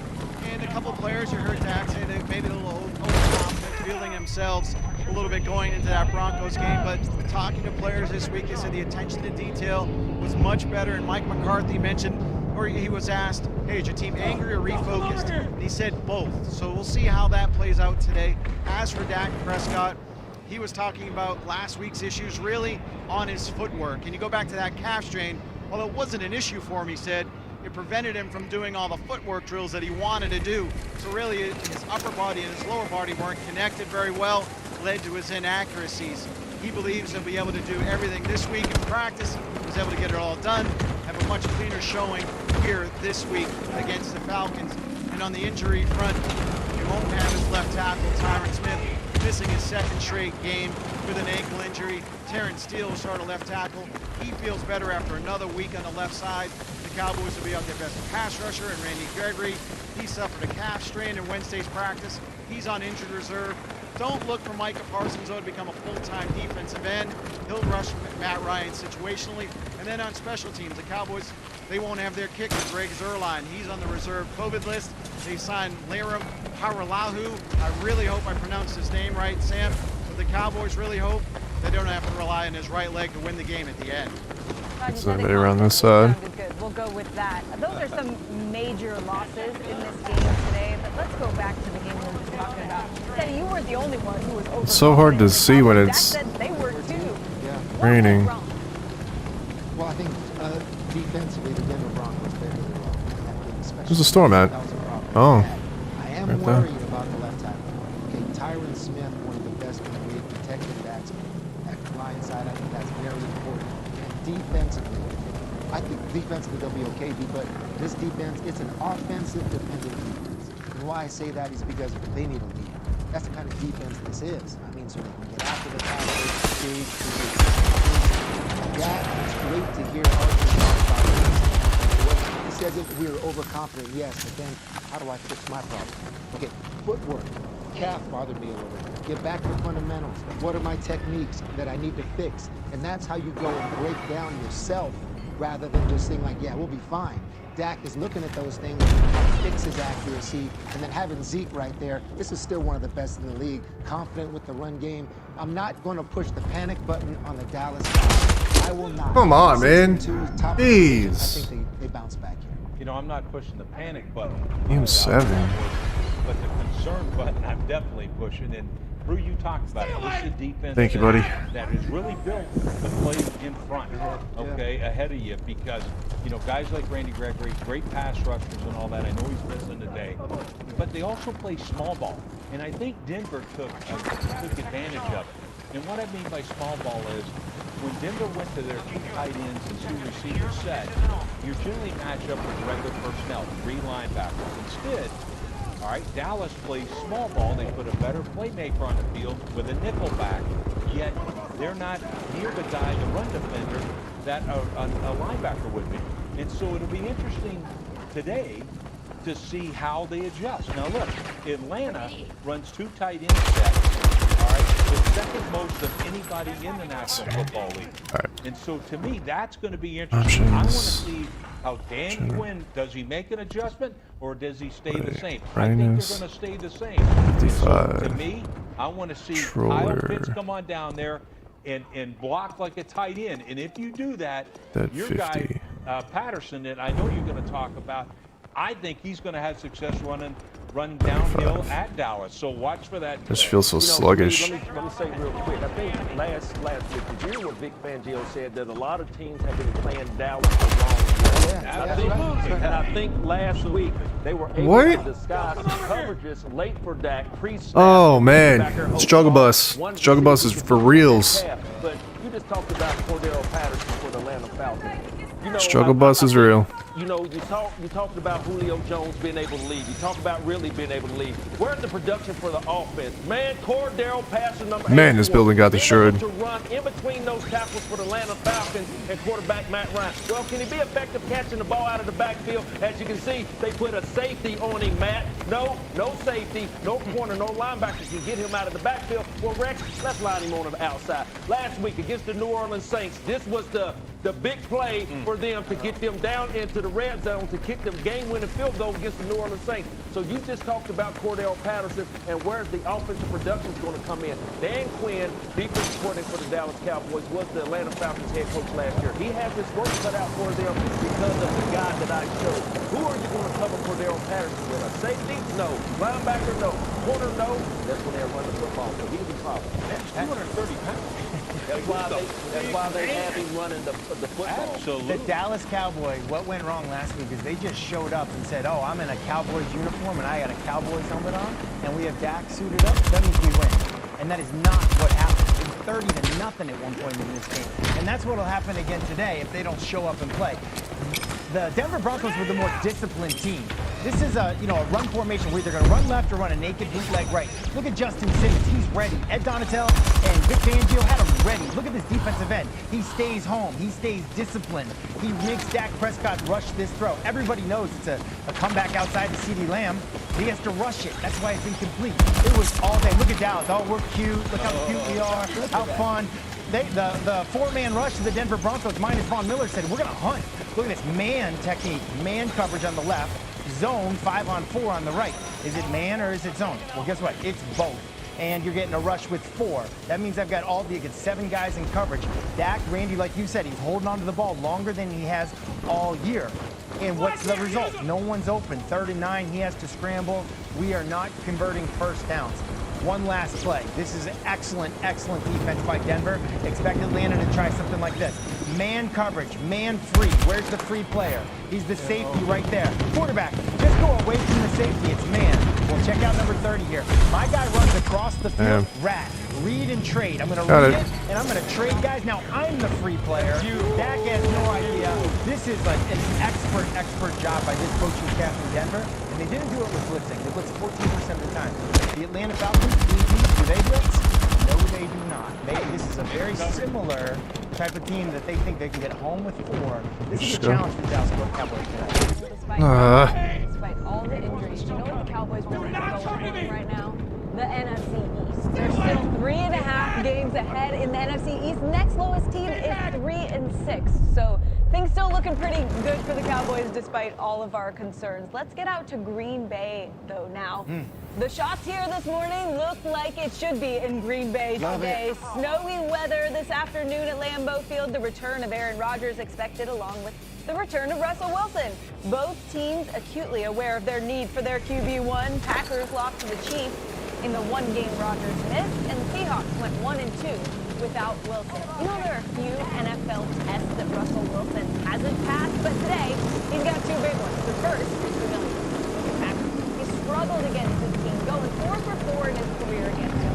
And a couple of players, you heard Dak say they maybe a little overconfident, feeling themselves a little bit going into that Broncos game. But talking to players this week, they said the attention to detail was much better. And Mike McCarthy mentioned, or he was asked, hey, is your team angry or refocused? And he said both. So we'll see how that plays out today. As for Dak Prescott, he was talking about last week's issues really on his footwork. And you go back to that calf strain, well, it wasn't an issue for him, he said. It prevented him from doing all the footwork drills that he wanted to do. So really his upper body and his lower body weren't connected very well, led to his inaccuracies. He believes he'll be able to do everything this week in practice. He was able to get it all done, have a much cleaner showing here this week against the Falcons. And on the injury front, he won't have his left tackle, Tyron Smith, missing his 2nd straight game with an ankle injury. Terrence Steele will start a left tackle. He feels better after another week on the left side. The Cowboys will be out their best pass rusher, and Randy Gregory, he suffered a calf strain in Wednesday's practice. He's on injured reserve. Don't look for Micah Parsons, though, to become a full-time defensive end. He'll rush Matt Ryan situationally. And then on special teams, the Cowboys, they won't have their kicker, Greg Zuerlein. He's on the reserve COVID list. They signed Laram Haralahu. I really hope I pronounced his name right, Sam. But the Cowboys really hope they don't have to rely on his right leg to win the game at the end. Somebody around this side. Good. We'll go with that. Those are some major losses in this game today, but let's go back to the game we were just talking about. Teddy, you weren't the only one who was over. It's so hard to see when it's they were too. raining. Well, I think defensively, the Denver Broncos played really well. Where's the storm at? Oh. I am right there. worried about the left tackle. Okay, Tyron Smith, one of the best in the league, protected backs at the line side. I think that's very important. Defensively, I think defensively they'll be okay, but this defense, it's an offensive dependent defense. And why I say that is because they need a lead. That's the kind of defense this is. I mean, so they can get after the pass, that is great to hear Archie talk about. He says that we were overconfident, yes, but then how do I fix my problem? Okay, footwork. Calf bothered me a little bit. Get back to the fundamentals. What are my techniques that I need to fix? And that's how you go and break down yourself rather than just saying like, yeah, we'll be fine. Dak is looking at those things, trying to fix his accuracy, and then having Zeke right there. This is still one of the best in the league. Confident with the run game. I'm not going to push the panic button on the Dallas Cowboys. I will not. Come on, man. Jeez. I think they bounce back here. You know, I'm not pushing the panic button. Game 7. But the concern button, I'm definitely pushing. And Brew, you talked about it. This is a defense Thank you, buddy. that is really built to play in front, okay, ahead of you. Because, you know, guys like Randy Gregory, great pass rushers and all that. I know he's missing today. But they also play small ball. And I think Denver took advantage of it. And what I mean by small ball is when Denver went to their 2 tight ends and 2 receiver set, you generally match up with regular personnel, 3 linebackers. Instead, all right, Dallas plays small ball. They put a better playmaker on the field with a nickel back, yet they're not near the guy, the run defender, that a linebacker would be. And so it'll be interesting today to see how they adjust. Now look, Atlanta runs 2 tight end sets. All right, the second most of anybody in the National Football League. And so to me, that's going to be interesting. I want to see how Dan Quinn, does he make an adjustment or does he stay the same? I think they're going to stay the same. So to me, I want to see Kyle Pitts come on down there and block like a tight end. And if you do that, your guy, Patterson, that I know you're going to talk about, I think he's going to have success run downhill at Dallas. So watch for that. Just feels so sluggish. Let me say real quick. I think last week, did you hear what Vic Fangio said? That a lot of teams have been playing Dallas the wrong way. And I think last week they were able to disguise some coverages late for Dak pre-snap. Oh man, struggle bus. Struggle bus is for reals. But you just talked about Cordero Patterson for the Atlanta Falcons. You know, Struggle bus is real. You know, you talked about Julio Jones being able to lead. You talked about really being able to lead. Where's the production for the offense? Man, Cordero Patterson number 8. Man, this building got destroyed. To run in between those tackles for the Atlanta Falcons and quarterback Matt Ryan. Well, can he be effective catching the ball out of the backfield? As you can see, they put a safety on him, Matt. No safety, no corner, no linebacker can get him out of the backfield. Well, Rex, let's line him on the outside. Last week against the New Orleans Saints, this was the big play for them to get them down into the red zone to kick them game-winning field goal against the New Orleans Saints. So you just talked about Cordell Patterson and where's the offensive production going to come in. Dan Quinn, defensive coordinator for the Dallas Cowboys, was the Atlanta Falcons head coach last year. He has his work cut out for them because of the guy that I showed. Who are you going to cover Cordell Patterson with? A safety? No. Linebacker? No. Corner? No. That's when they're running the football. So he's a problem. That's 230 pounds. That's why they have him running the football. Absolutely. The Dallas Cowboys, what went wrong last week is they just showed up and said, oh, I'm in a Cowboys uniform and I got a Cowboys helmet on, and we have Dak suited up. That means we win. And that is not what happened. It was 30-0 at one point in this game. And that's what will happen again today if they don't show up and play. The Denver Broncos were the more disciplined team. This is a run formation where they're going to run left or run a naked bootleg right. Look at Justin Simmons. He's ready. Ed Donatel and Vic Fangio had him ready. Look at this defensive end. He stays home. He stays disciplined. He makes Dak Prescott rush this throw. Everybody knows it's a comeback outside to CeeDee Lamb. He has to rush it. That's why it's incomplete. It was all day. Look at Dallas. Oh, we're cute. Look how cute we are. How fun. The 4-man rush to the Denver Broncos, minus Von Miller, said, we're going to hunt. Look at this man technique, man coverage on the left, zone 5-on-4 on the right. Is it man or is it zone? Well, guess what? It's both. And you're getting a rush with 4. That means I've got you get 7 guys in coverage. Dak, Randy, like you said, he's holding on to the ball longer than he has all year. And what's the result? No one's open. 3rd and 9, he has to scramble. We are not converting first downs. One last play. This is excellent defense by Denver. Expect Atlanta to try something like this. Man coverage, man free. Where's the free player? He's the safety right there. Quarterback, just go away from the safety. It's man. Well, check out number 30 here. My guy runs across the field. Rat. Read and trade. I'm going to read it, and I'm going to trade guys. Now, I'm the free player. Dak has no idea. This is like an expert job by this coaching staff in Denver. And they didn't do it with blitzing. They blitzed 14% of the time. The Atlanta Falcons, do they blitz? No, they do not. This is a very similar type of team that they think they can get home with 4. This is a challenge for the Dallas Cowboys tonight. Despite all the injuries, you know what the Cowboys really have going on right now? The NFC East. They're still 3.5 games ahead in the NFC East. Next lowest team is 3-6. So Things still looking pretty good for the Cowboys despite all of our concerns. Let's get out to Green Bay, though, now. The shots here this morning look like it should be in Green Bay today. Snowy weather this afternoon at Lambeau Field. The return of Aaron Rodgers expected along with the return of Russell Wilson. Both teams acutely aware of their need for their QB1. Packers lost to the Chiefs in the one game Rodgers missed, and the Seahawks went 1-2. Without Wilson. You know, there are a few NFL tests that Russell Wilson hasn't passed, but today he's got two big ones. The first is familiar with the Packers. He struggled against his team, going 4 for 4 in his career against them.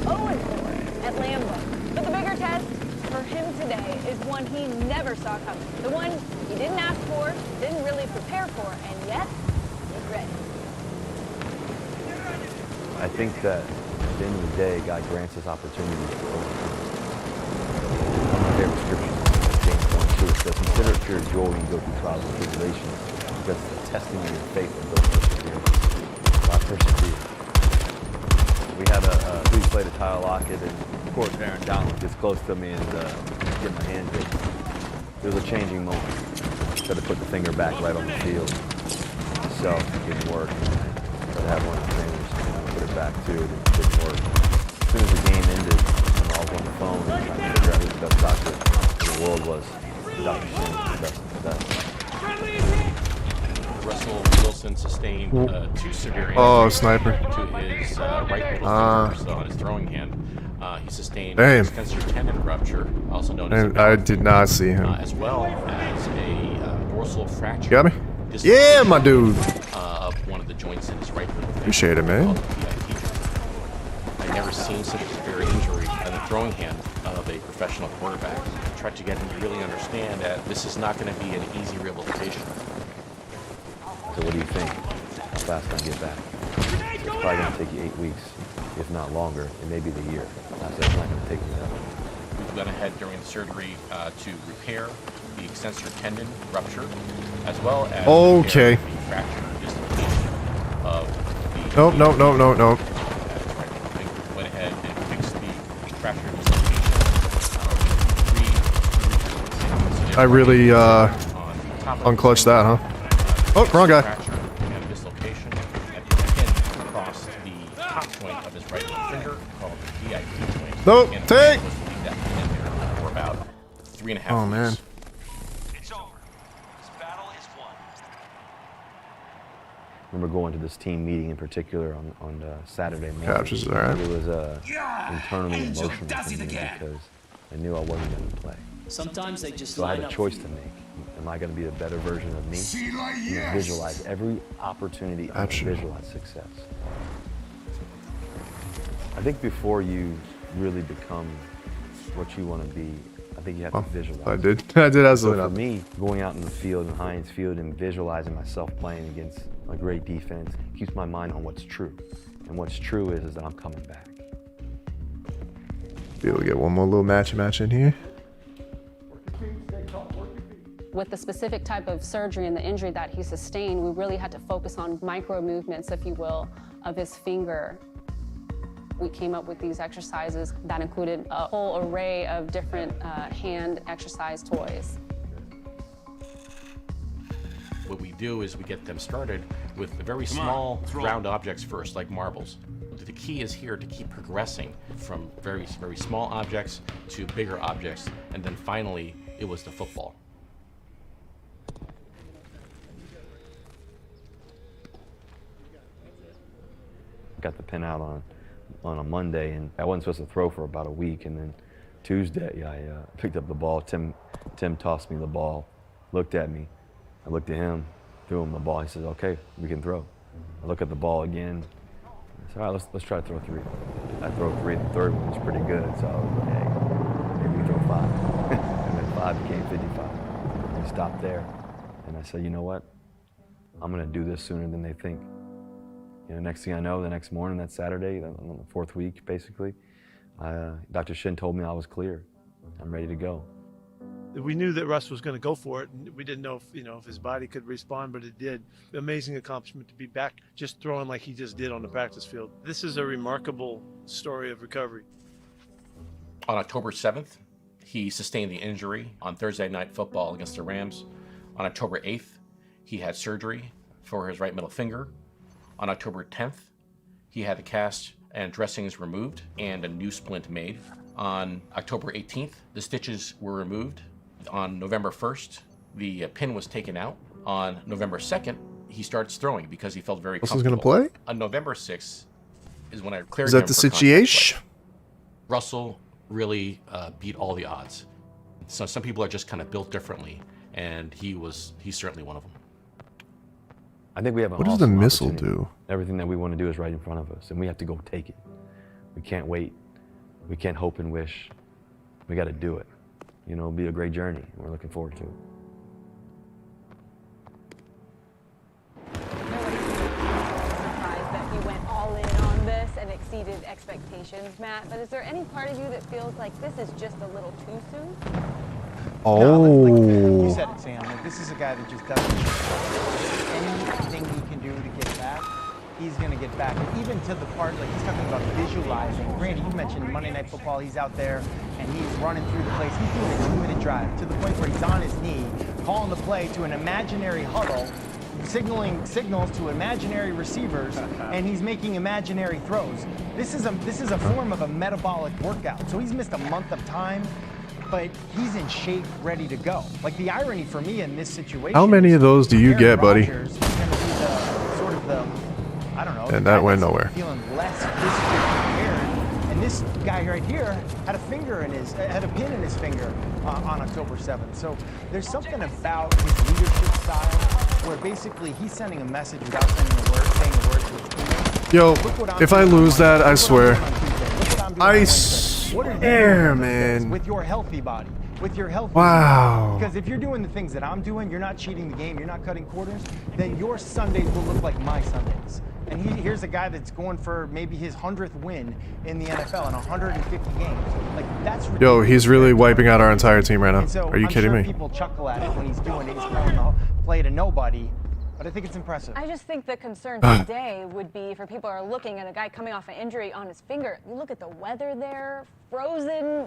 0 4 at Lambeau. But the bigger test for him today is one he never saw coming. The one he didn't ask for, didn't really prepare for, and yet he's ready. I think that at the end of the day, God grants us opportunities to overcome. One of my favorite scriptures is James 1:2. It says, "Consider it pure joy when you go through trials and tribulations, because the testing of your faith will build perseverance." So I persevere. We had a huge play to Tyler Lockett, and of course Aaron Donald gets close to me and get my hand hit. There was a changing moment. Tried to put the finger back right on the field. So it didn't work. Tried to have one of the fingers. Put it back too, it didn't work. As soon as the game ended, I was on the phone and trying to figure out who the best doctor in the world was. Dr. Shin was the best. Russell Wilson sustained 2 severe injuries sniper. to his right middle finger, so on his throwing hand. He sustained Damn. a extensor tendon rupture, also known as I did not see him. as well as a dorsal fracture. Got me? Yeah, my dude. Of one of the joints in his right middle finger. Appreciate it, man. I've never seen such a severe injury on the throwing hand of a professional quarterback. I tried to get him to really understand that this is not going to be an easy rehabilitation. So what do you think? How fast can I get back? It's probably going to take you 8 weeks, if not longer. It may be the year. I said it's not going to take me that long. We've gone ahead during the surgery to repair the extensor tendon rupture, as well as okay. the fracture dislocation of the... Nope. Went ahead and fixed the fracture dislocation. I really unclutched that, huh? Oh, wrong guy. And dislocation again across the top joint of his right finger called the DIP joint. Nope, And take! was to leave that in there for about 3.5 weeks. Oh, man. I remember going to this team meeting in particular on Saturday morning. Couch is all right. It was internally emotional for me because I knew I wasn't going to play. Sometimes they just So I had a choice to make. Am I going to be a better version of me? And visualize every opportunity to visualize success. I think before you really become what you want to be, I think you have to visualize. I did absolutely So for not. me, going out in the field in Heinz Field and visualizing myself playing against a great defense keeps my mind on what's true. And what's true is that I'm coming back. Be able to get one more little match in here. With the specific type of surgery and the injury that he sustained, we really had to focus on micro movements, if you will, of his finger. We came up with these exercises that included a whole array of different hand exercise toys. What we do is we get them started with the very small round objects first, like marbles. The key is here to keep progressing from very, very small objects to bigger objects, and then finally it was the football. Got the pin out on a Monday, and I wasn't supposed to throw for about a week, and then Tuesday I picked up the ball. Tim tossed me the ball, looked at me. I looked at him, threw him the ball. He says, "Okay, we can throw." I look at the ball again. I said, "All right, let's try to throw 3." I throw 3. The third one was pretty good, so I was like, "Hey, maybe we throw 5." And then 5 became 55. We stopped there, and I said, "You know what? I'm gonna do this sooner than they think." You know, next thing I know, the next morning, that Saturday, on the 4th week, basically, Dr. Shin told me I was clear. I'm ready to go. We knew that Russ was going to go for it, and we didn't know if his body could respond, but it did. Amazing accomplishment to be back just throwing like he just did on the practice field. This is a remarkable story of recovery. On October 7th, he sustained the injury on Thursday Night Football against the Rams. On October 8th, he had surgery for his right middle finger. On October 10th, he had the cast and dressings removed and a new splint made. On October 18th, the stitches were removed. On November 1st, the pin was taken out. On November 2nd, he starts throwing because he felt very comfortable. Russell's gonna play? On November 6th is when I cleared Is him that the for contact situation? play. Russell really beat all the odds. So some people are just kind of built differently, and he's certainly one of them. I think we have an What does the awesome missile opportunity. do? Everything that we want to do is right in front of us, and we have to go take it. We can't wait. We can't hope and wish. We got to do it. You know, it'll be a great journey. We're looking forward to it. Surprised that he went all in on this and exceeded expectations, Matt. But is there any part of you that feels like this is just a little too soon? Oh. No, you said it, Sam. Like, this is a guy that just doesn't anything he can do to get back. He's going to get back. And even to the part, like he's talking about visualizing. Randy, you mentioned Monday Night Football. He's out there and he's running through the place. He's doing a 2-minute drive to the point where he's on his knee, calling the play to an imaginary huddle, signaling signals to imaginary receivers, and he's making imaginary throws. This is a form of a metabolic workout. So he's missed a month of time, but he's in shape, ready to go. Like the irony for me in this situation. How many of those do you Aaron get, buddy? Rodgers is gonna be the sort of the, I don't know. And that went nowhere. Feeling less physically prepared. And this guy right here had a pin in his finger on October 7th. So there's something about his leadership style where basically he's sending a message without saying a word to his teammates. Yo, if I lose that, I swear. I swear, man. With your healthy body. With your healthy Wow. body. Because if you're doing the things that I'm doing, you're not cheating the game, you're not cutting quarters, then your Sundays will look like my Sundays. And here's a guy that's going for maybe his 100th win in the NFL in 150 games. Like, that's ridiculous. Yo, he's really wiping out our entire team right now. And so Are you kidding sure me? People chuckle at it when he's doing it. He's throwing the play to nobody. But I think it's impressive. I just think the concern today would be for people who are looking at a guy coming off an injury on his finger. You look at the weather there, frozen,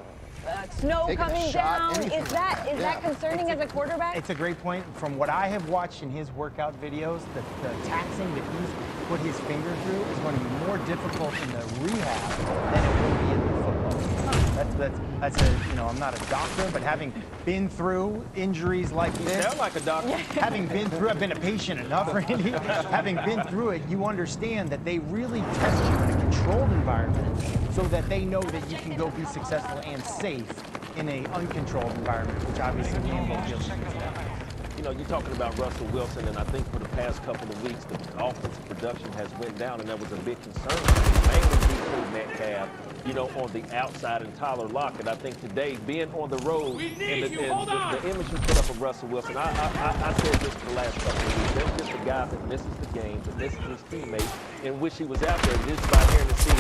snow Taking a coming shot, down. anything. Is that concerning as a quarterback? It's a great point. From what I have watched in his workout videos, the taxing that he's put his finger through is going to be more difficult in the rehab than it will be in the football. That's a, you know, I'm not a doctor, but having been through injuries like You this, sound like a doctor. having been through, I've been a patient enough, Randy. Having been through it, you understand that they really test you in a controlled environment so that they know that you can go be successful and safe in an uncontrolled environment, which obviously we in both fields. You know, you're talking about Russell Wilson, and I think for the past couple of weeks, the offensive production has went down, and that was a big concern. Mainly DK Metcalf, you know, on the outside, and Tyler Lockett. I think today, being on the road, and the image you put up of Russell Wilson, I said this for the last couple of weeks. There's just a guy that misses the games, that misses his teammates, and wish he was out there. Just by hearing the scene,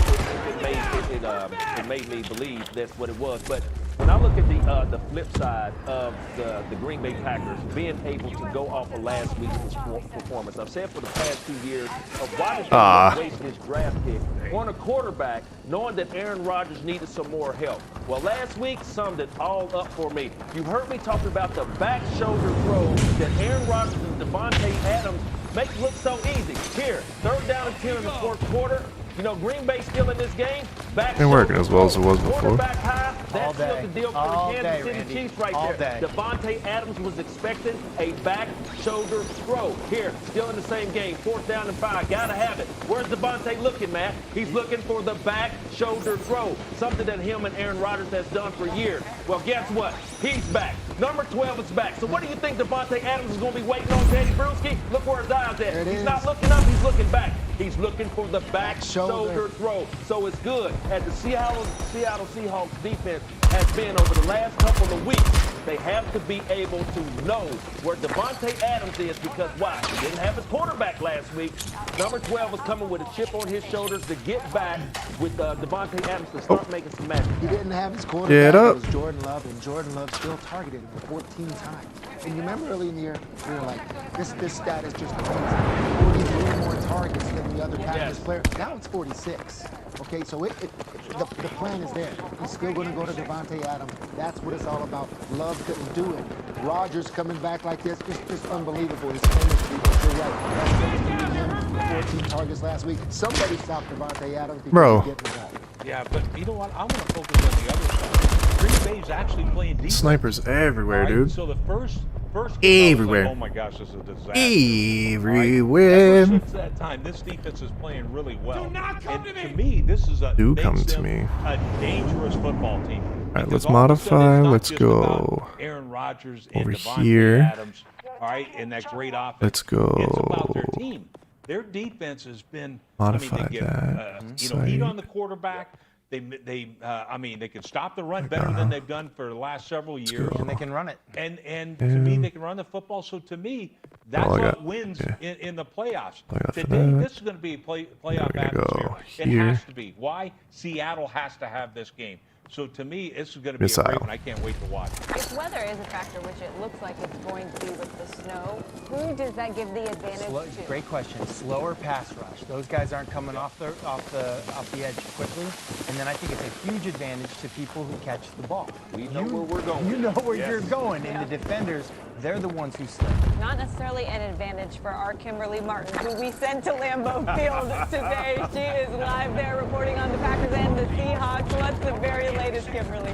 it made me believe that's what it was. But when I look at the flip side of the Green Bay Packers being able to go off of last week's performance, I've said for the past 2 years of why did they waste his draft pick on a quarterback, knowing that Aaron Rodgers needed some more help. Well, last week summed it all up for me. You heard me talking about the back shoulder throw that Aaron Rodgers and Devontae Adams make look so easy. Here, 3rd down and 10 in the 4th quarter. You know, Green Bay still in this game. Back Ain't working as well as it was before. Quarterback high. That's All still day. the deal for All the Kansas day, City Randy. Chiefs right All there. day. Devontae Adams was expecting a back shoulder throw. Here, still in the same game. 4th down and 5. Gotta have it. Where's Devontae looking, Matt? He's looking for the back shoulder throw. Something that him and Aaron Rodgers has done for years. Well, guess what? He's back. Number 12 is back. So what do you think Devontae Adams is going to be waiting on, Teddy Bruschi? Look where his eyes at. He's not looking up. He's looking back. He's looking for the back shoulder throw. So it's good. As the Seattle Seahawks defense has been over the last couple of weeks, they have to be able to know where Devontae Adams is, because why? He didn't have his quarterback last week. Number 12 was coming with a chip on his shoulders to get back with Devontae Adams to start making some magic. He didn't have his quarterback. Get up. It was Jordan Love, and Jordan Love still targeted him 14 times. And you remember early in the year, we were like, this stat is just amazing. 43 more targets than the other Packers player. Now it's 46. Okay, so the plan is there. He's still going to go to Devontae Adams. That's what it's all about. Love couldn't do it. Rodgers coming back like this, it's just unbelievable. His chemistry, you're right. 14 targets last week. Somebody stopped Devontae Adams because Bro. he's getting the ball. Yeah, but you know what? I want to focus on the other side. Green Bay's actually playing defense. Snipers everywhere, right? dude. So the first everywhere. like, oh my gosh, this is a disaster. Everywhere. Ever since that time, this defense is playing really well. And to me, this is a dangerous football team. All right, let's modify. Let's go Aaron Rodgers and over Devontae here. Adams, all right, and that great offense. Let's go. It's about their team. Their defense has been Modify they that. heat on the quarterback. They can stop the run better than they've done for the last several years. And they can run it. And to me, they can run the football. So to me, that's what wins in the playoffs. Today, this is going to be a playoff atmosphere. It has to be. Why? Seattle has to have this game. So to me, this is going to be a great one. I can't wait to watch. If weather is a factor, which it looks like it's going to be with the snow, who does that give the advantage to? Great question. Slower pass rush. Those guys aren't coming off the edge quickly, and then I think it's a huge advantage to people who catch the ball. We know where we're going. You know where you're going, and the defenders, they're the ones who slip. Not necessarily an advantage for our Kimberly Martin, who we sent to Lambeau Field today. She is live there reporting on the Packers and the Seahawks. What's the very latest, Kimberly?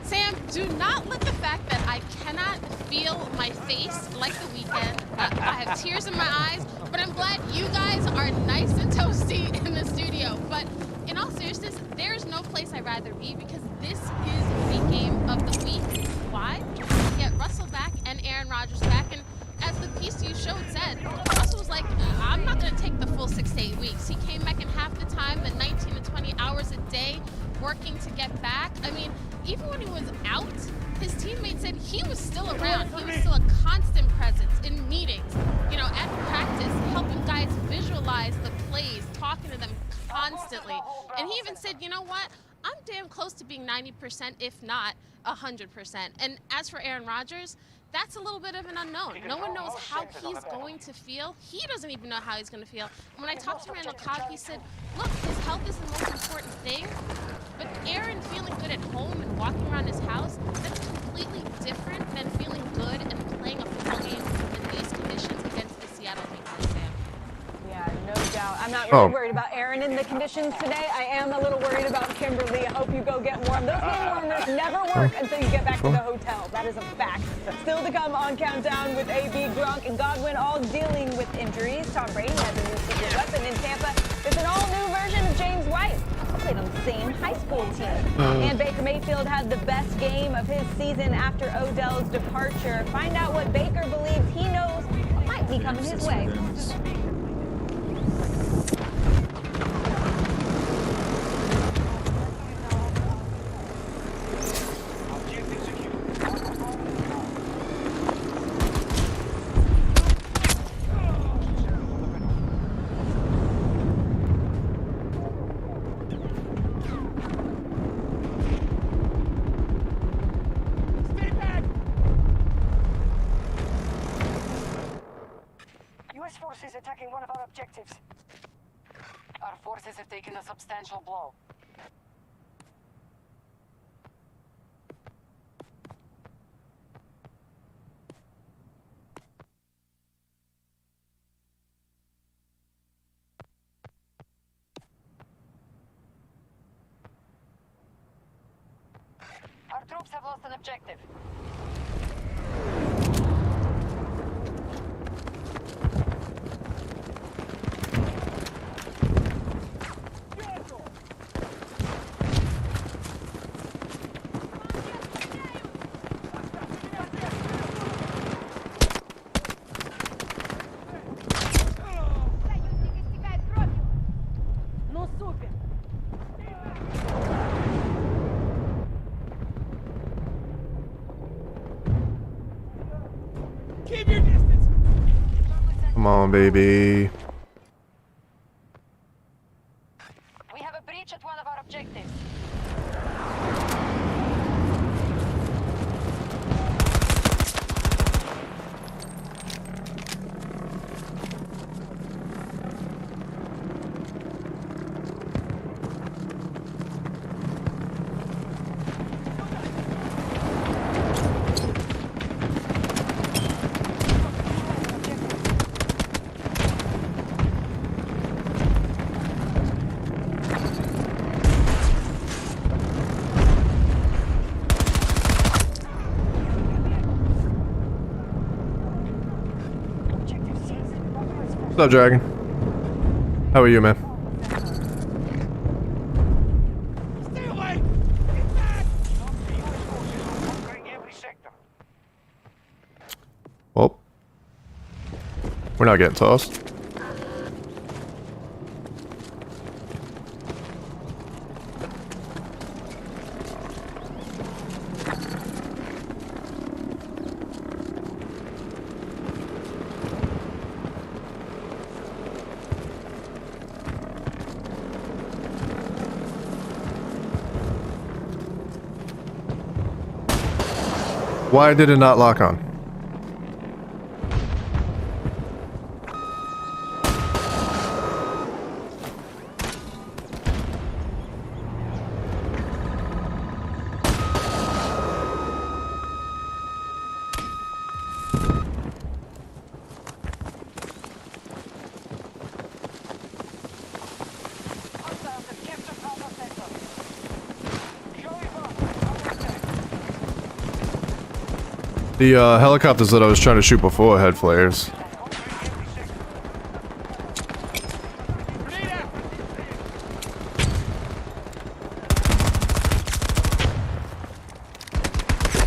Sam, do not let the fact that I cannot feel my face like the weekend. I have tears in my eyes, but I'm glad you guys are nice and toasty in the studio. But in all seriousness, there's no place I'd rather be because this is the game of the week. Why? We get Russell back and Aaron Rodgers back, and as the piece you showed said, Russell was like, I'm not going to take the full 6 to 8 weeks. He came back in half the time, the 19 to 20 hours a day, working to get back. I mean, even when he was out, his teammates said he was still around. He was still a constant presence in meetings, at practice, helping guys visualize the plays, talking to them constantly. And he even said, you know what? I'm damn close to being 90%, if not 100%. And as for Aaron Rodgers, that's a little bit of an unknown. No one knows how he's going to feel. He doesn't even know how he's going to feel. And when I talked to Randall Cobb, he said, look, his health is the most important thing, but Aaron feeling good at home and walking around his house, that's completely different than feeling good and playing a football game in these conditions against the Seattle Seahawks, Sam. Yeah, no doubt. I'm not really worried about Aaron in the conditions today. I am a little worried about Kimberly. I hope you go get warm. Those hand warmers never work until you get back to the hotel. That is a fact. Still to come on Countdown with AB, Gronk, and Godwin all dealing with injuries. Tom Brady has a new secret weapon in Tampa. There's an all-new version of James White. Played on the same high school team. And Baker Mayfield had the best game of his season after Odell's departure. Find out what Baker believes he knows might be coming his way. U.S. forces attacking one of our objectives. Our forces have taken a substantial blow. Our troops have lost an objective. Come on, baby. We have a breach at one of our objectives. What's up, Dragon? How are you, man? Stay away! Well, we're not getting tossed. Why did it not lock on? The helicopters that I was trying to shoot before had flares.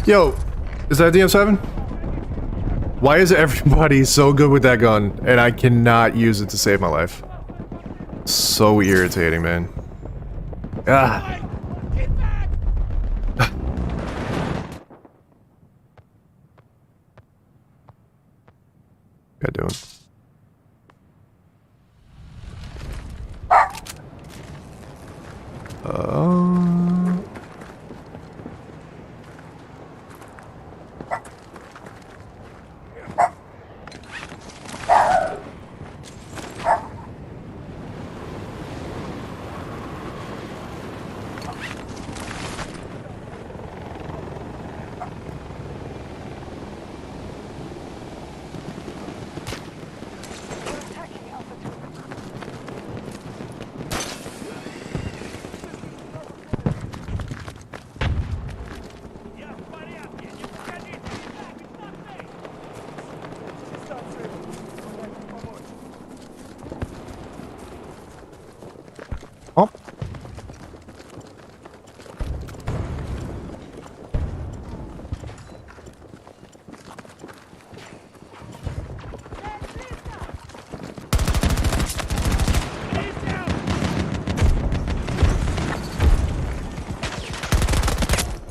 Yo, is that DM7? Why is everybody so good with that gun and I cannot use it to save my life? So irritating, man. Ah. Guy doing? Oh.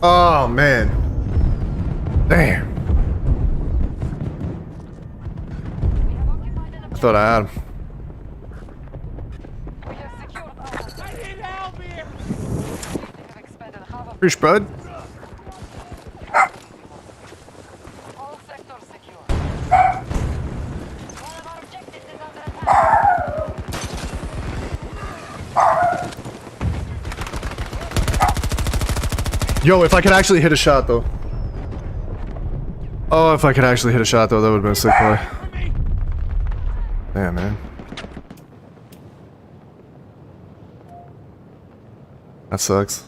Oh man. Damn. I thought I had him. Fish, bud. Yo, if I could actually hit a shot though. Oh, if I could actually hit a shot though, that would have been a sick play. Damn, man. That sucks.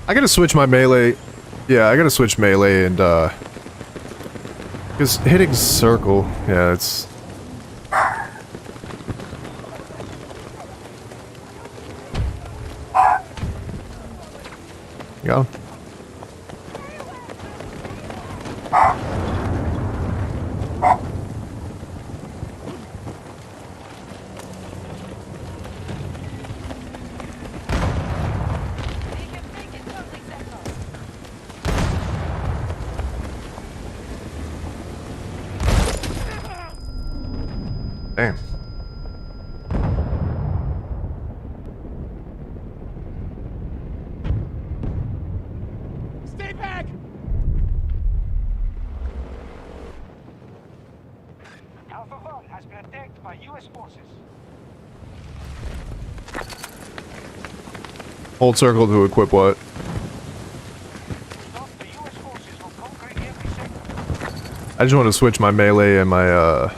I gotta switch my melee. Yeah, I gotta switch melee and, because hitting circle, yeah, it's... Go. Damn. Stay back! Alpha 1 has been attacked by U.S. forces. Hold circle to equip what? I just want to switch my melee and my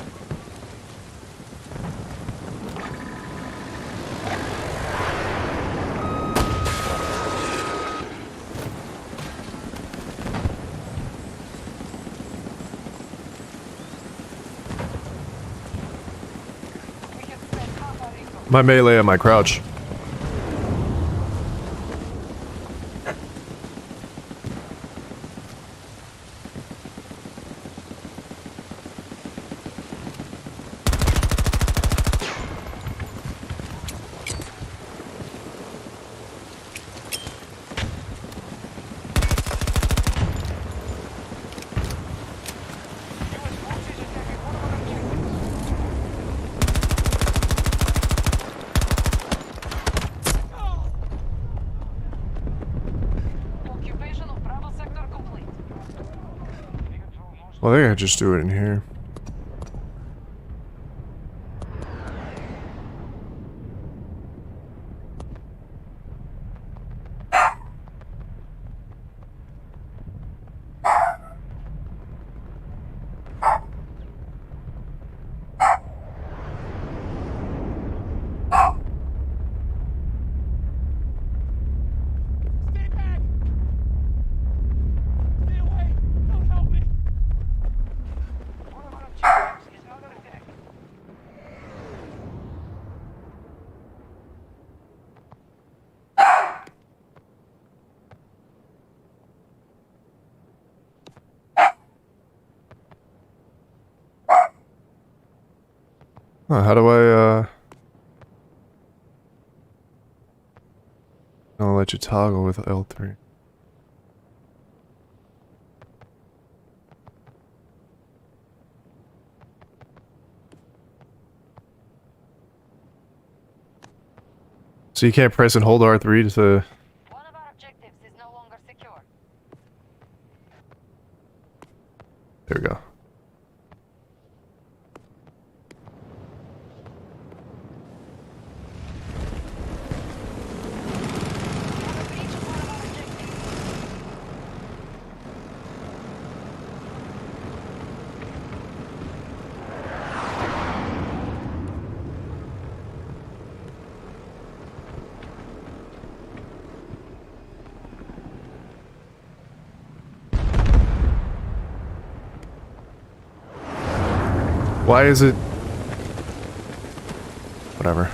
My melee and my crouch. Well, they could just do it in here. Oh, how do I'll let you toggle with L3. So you can't press and hold R3 to... One of our objectives is no longer secure. There we go. Why is it... Whatever.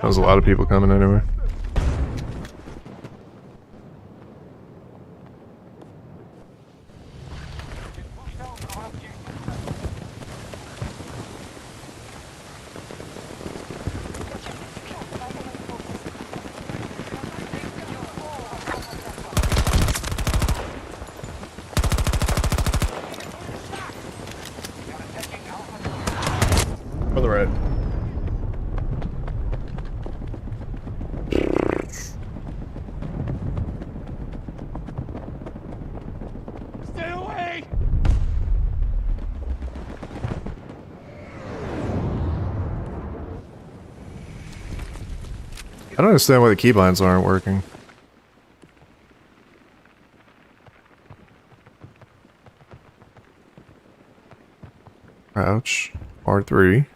There was a lot of people coming anyway. On the right. Stay away! I don't understand why the keybinds aren't working. Crouch. R3.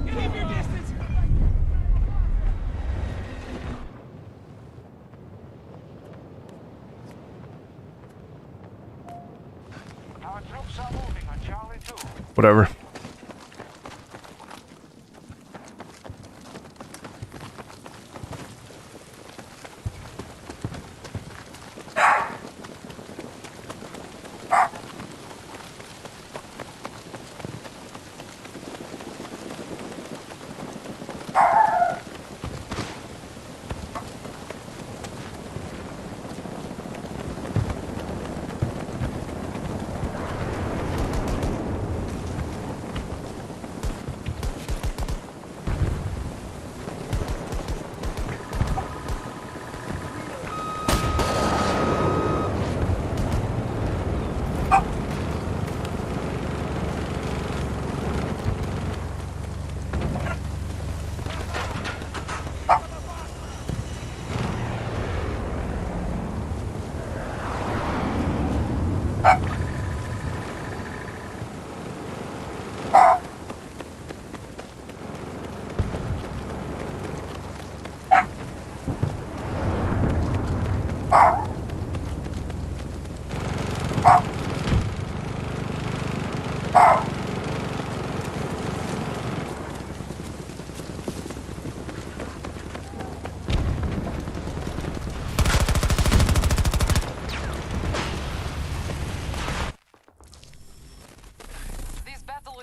Keep your distance! Our troops are moving on Charlie 2. Whatever.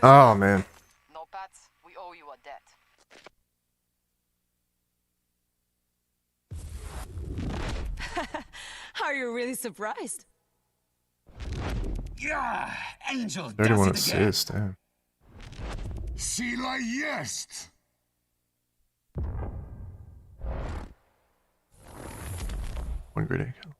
Oh man. No pets, we owe you a debt. Are you really surprised? Yeah, Angel 31 does it again. assists, damn. Sila jest. One grenade kill.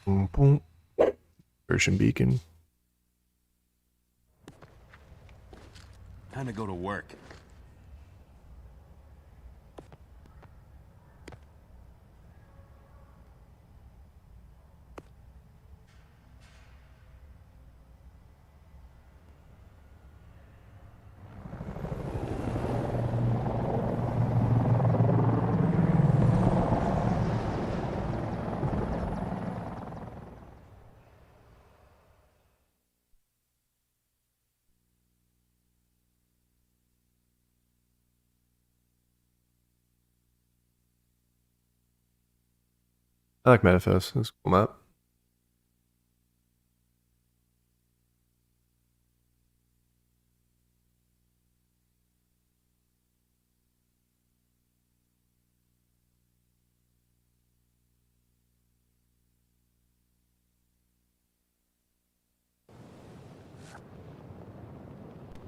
Boom, boom. Version beacon. Time to go to work. I like Manifest. It's a cool map.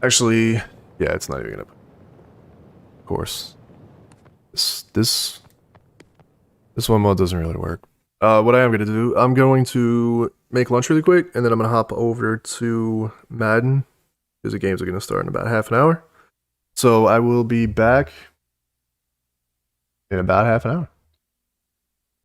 Actually, yeah, it's not even gonna. Of course, this one mod doesn't really work. What I am gonna do, I'm going to make lunch really quick, and then I'm gonna hop over to Madden because the games are gonna start in about half an hour. So I will be back in about half an hour.